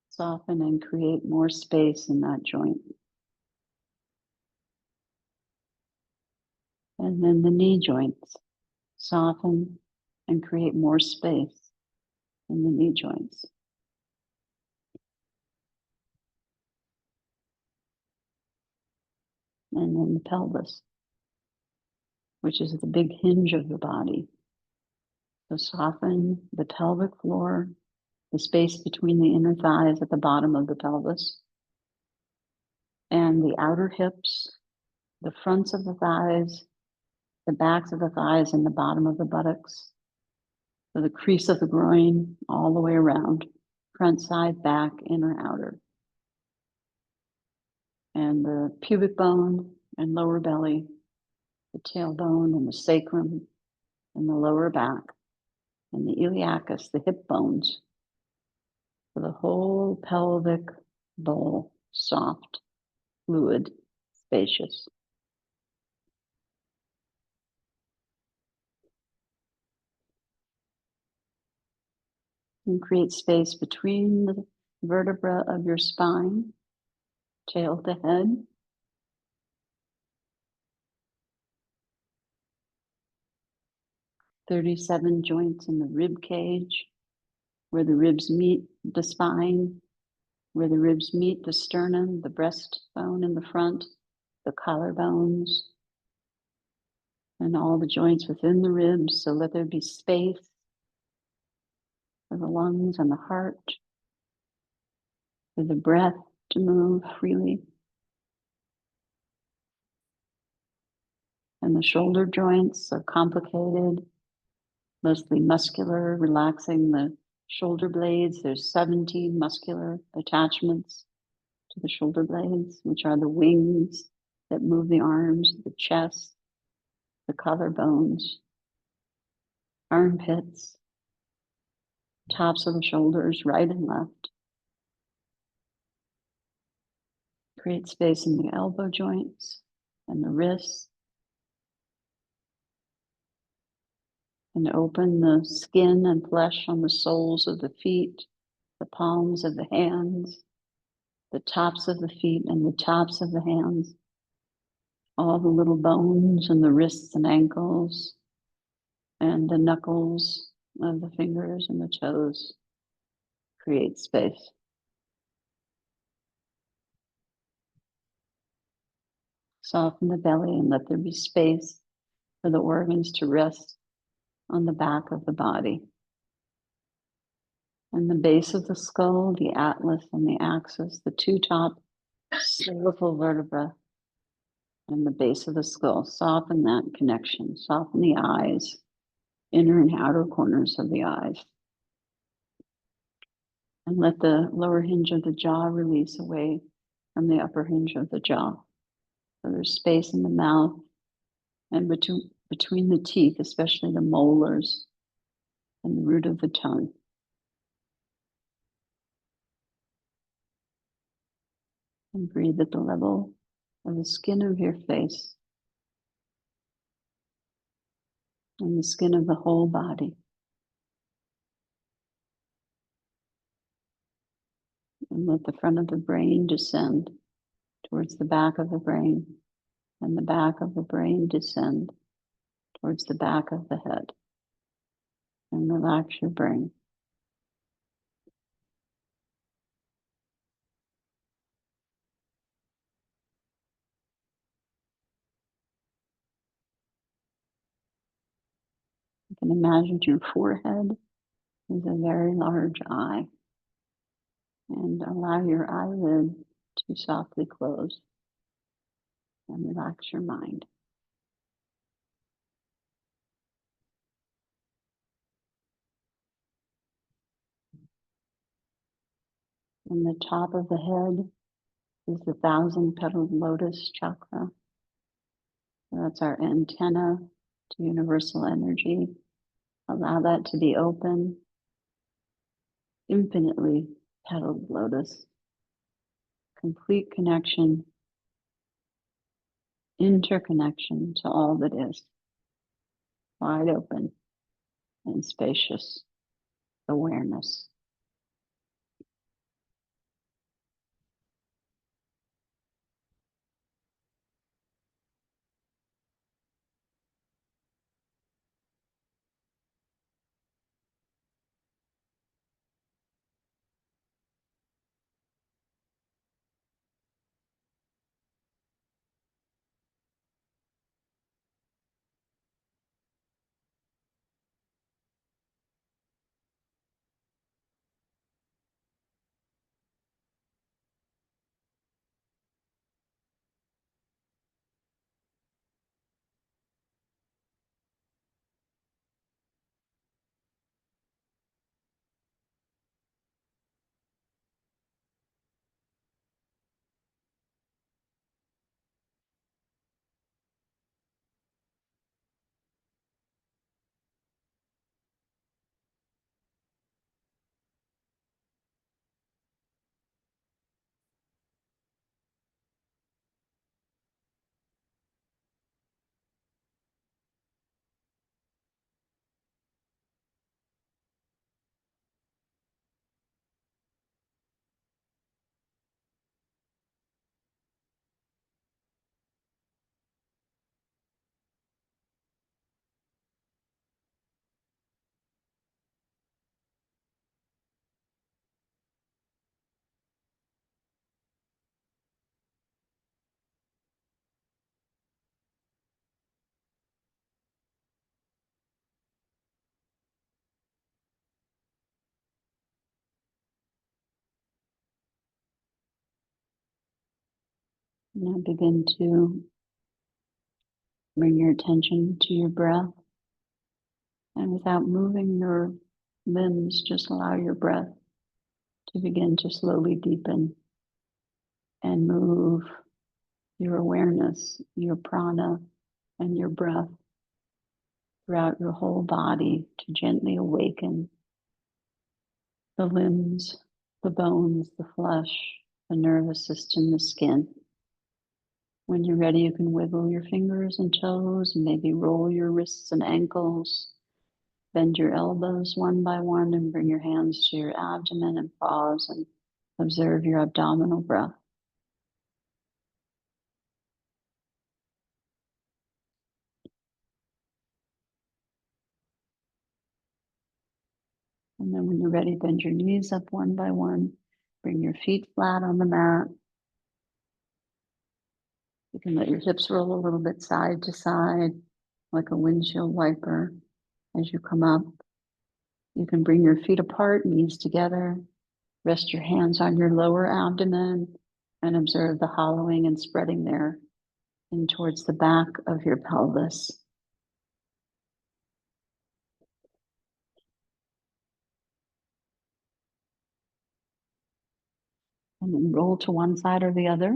Soften and create more space in that joint. And then the knee joints. Soften and create more space in the knee joints. And then the pelvis, which is the big hinge of the body. So soften the pelvic floor, the space between the inner thighs at the bottom of the pelvis, and the outer hips, the fronts of the thighs, the backs of the thighs, and the bottom of the buttocks. So the crease of the groin all the way around, front, side, back, inner, outer. And the pubic bone and lower belly, the tailbone and the sacrum and the lower back, and the iliacus, the hip bones. So the whole pelvic bowl, soft, fluid, spacious. And create space between the vertebra of your spine, tail to head. Thirty-seven joints in the rib cage, where the ribs meet the spine, where the ribs meet the sternum, the breastbone in the front, the collarbones, and all the joints within the ribs. So let there be space for the lungs and the heart, for the breath to move freely. And the shoulder joints are complicated, mostly muscular, relaxing the shoulder blades. There's 17 muscular attachments to the shoulder blades, which are the wings that move the arms, the chest, the collarbones. armpits, tops of the shoulders, right and left. Create space in the elbow joints and the wrists. And open the skin and flesh on the soles of the feet, the palms of the hands, the tops of the feet and the tops of the hands, all the little bones and the wrists and ankles, and the knuckles of the fingers and the toes. Create space. Soften the belly and let there be space for the organs to rest on the back of the body. And the base of the skull, the atlas and the axis, the two top cervical vertebrae, and the base of the skull. Soften that connection. Soften the eyes, inner and outer corners of the eyes. And let the lower hinge of the jaw release away from the upper hinge of the jaw. So there's space in the mouth and between the teeth, especially the molars and the root of the tongue. And breathe at the level of the skin of your face and the skin of the whole body. And let the front of the brain descend towards the back of the brain, and the back of the brain descend towards the back of the head. And relax your brain. You can imagine your forehead is a very large eye, and allow your eyelid to softly close and relax your mind. And the top of the head is the 1,000-petaled lotus chakra. That's our antenna to universal energy. Allow that to be open. Infinitely petaled lotus. Complete connection, interconnection to all that is. Wide open and spacious awareness. Now begin to bring your attention to your breath. And without moving your limbs, just allow your breath to begin to slowly deepen and move your awareness, your prana, and your breath throughout your whole body to gently awaken the limbs, the bones, the flesh, the nervous system, the skin. When you're ready, you can wiggle your fingers and toes and maybe roll your wrists and ankles. Bend your elbows one by one and bring your hands to your abdomen and pause and observe your abdominal breath. And then when you're ready, bend your knees up one by one. Bring your feet flat on the mat. You can let your hips roll a little bit side to side like a windshield wiper as you come up. You can bring your feet apart, knees together. Rest your hands on your lower abdomen and observe the hollowing and spreading there in towards the back of your pelvis. And then roll to one side or the other.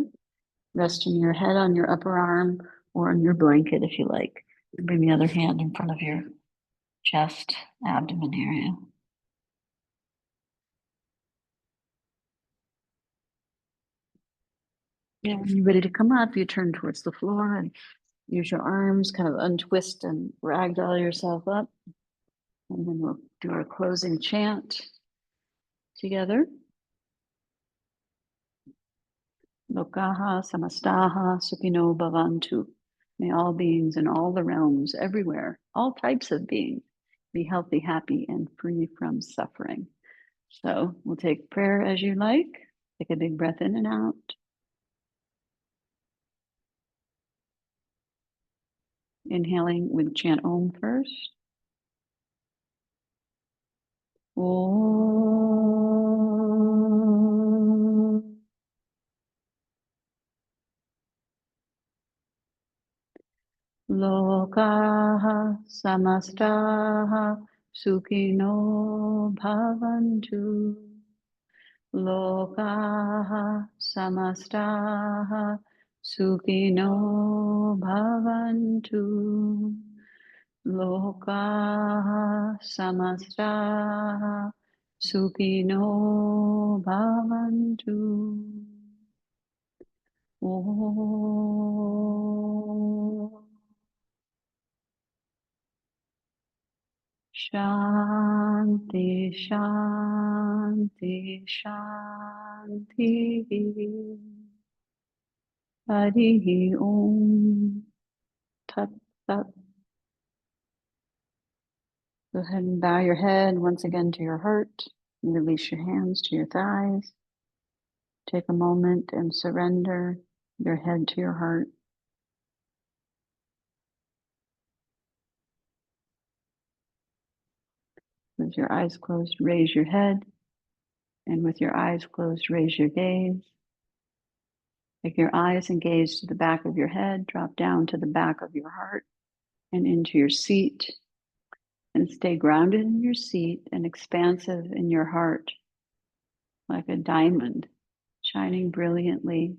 Resting your head on your upper arm or on your blanket if you like. And bring the other hand in front of your chest, abdomen area. Yeah, when you're ready to come up, you turn towards the floor and use your arms, kind of untwist and ragdoll yourself up. And then we'll do our closing chant together. Lokaha samastaha sukino bhavantu. May all beings in all the realms, everywhere, all types of beings, be healthy, happy, and free from suffering. So we'll take prayer as you like. Take a big breath in and out. Inhaling with chant Om first. Om. Lokaha samastaha sukino bhavantu. Lokaha samastaha sukino bhavantu. Lokaha samastaha sukino bhavantu. Om. Shanti, Shanti, Shanti. Harihi Om. Tat Tat. Go ahead and bow your head once again to your heart and release your hands to your thighs. Take a moment and surrender your head to your heart. With your eyes closed, raise your head. And with your eyes closed, raise your gaze. Take your eyes and gaze to the back of your head, drop down to the back of your heart and into your seat. And stay grounded in your seat and expansive in your heart, like a diamond shining brilliantly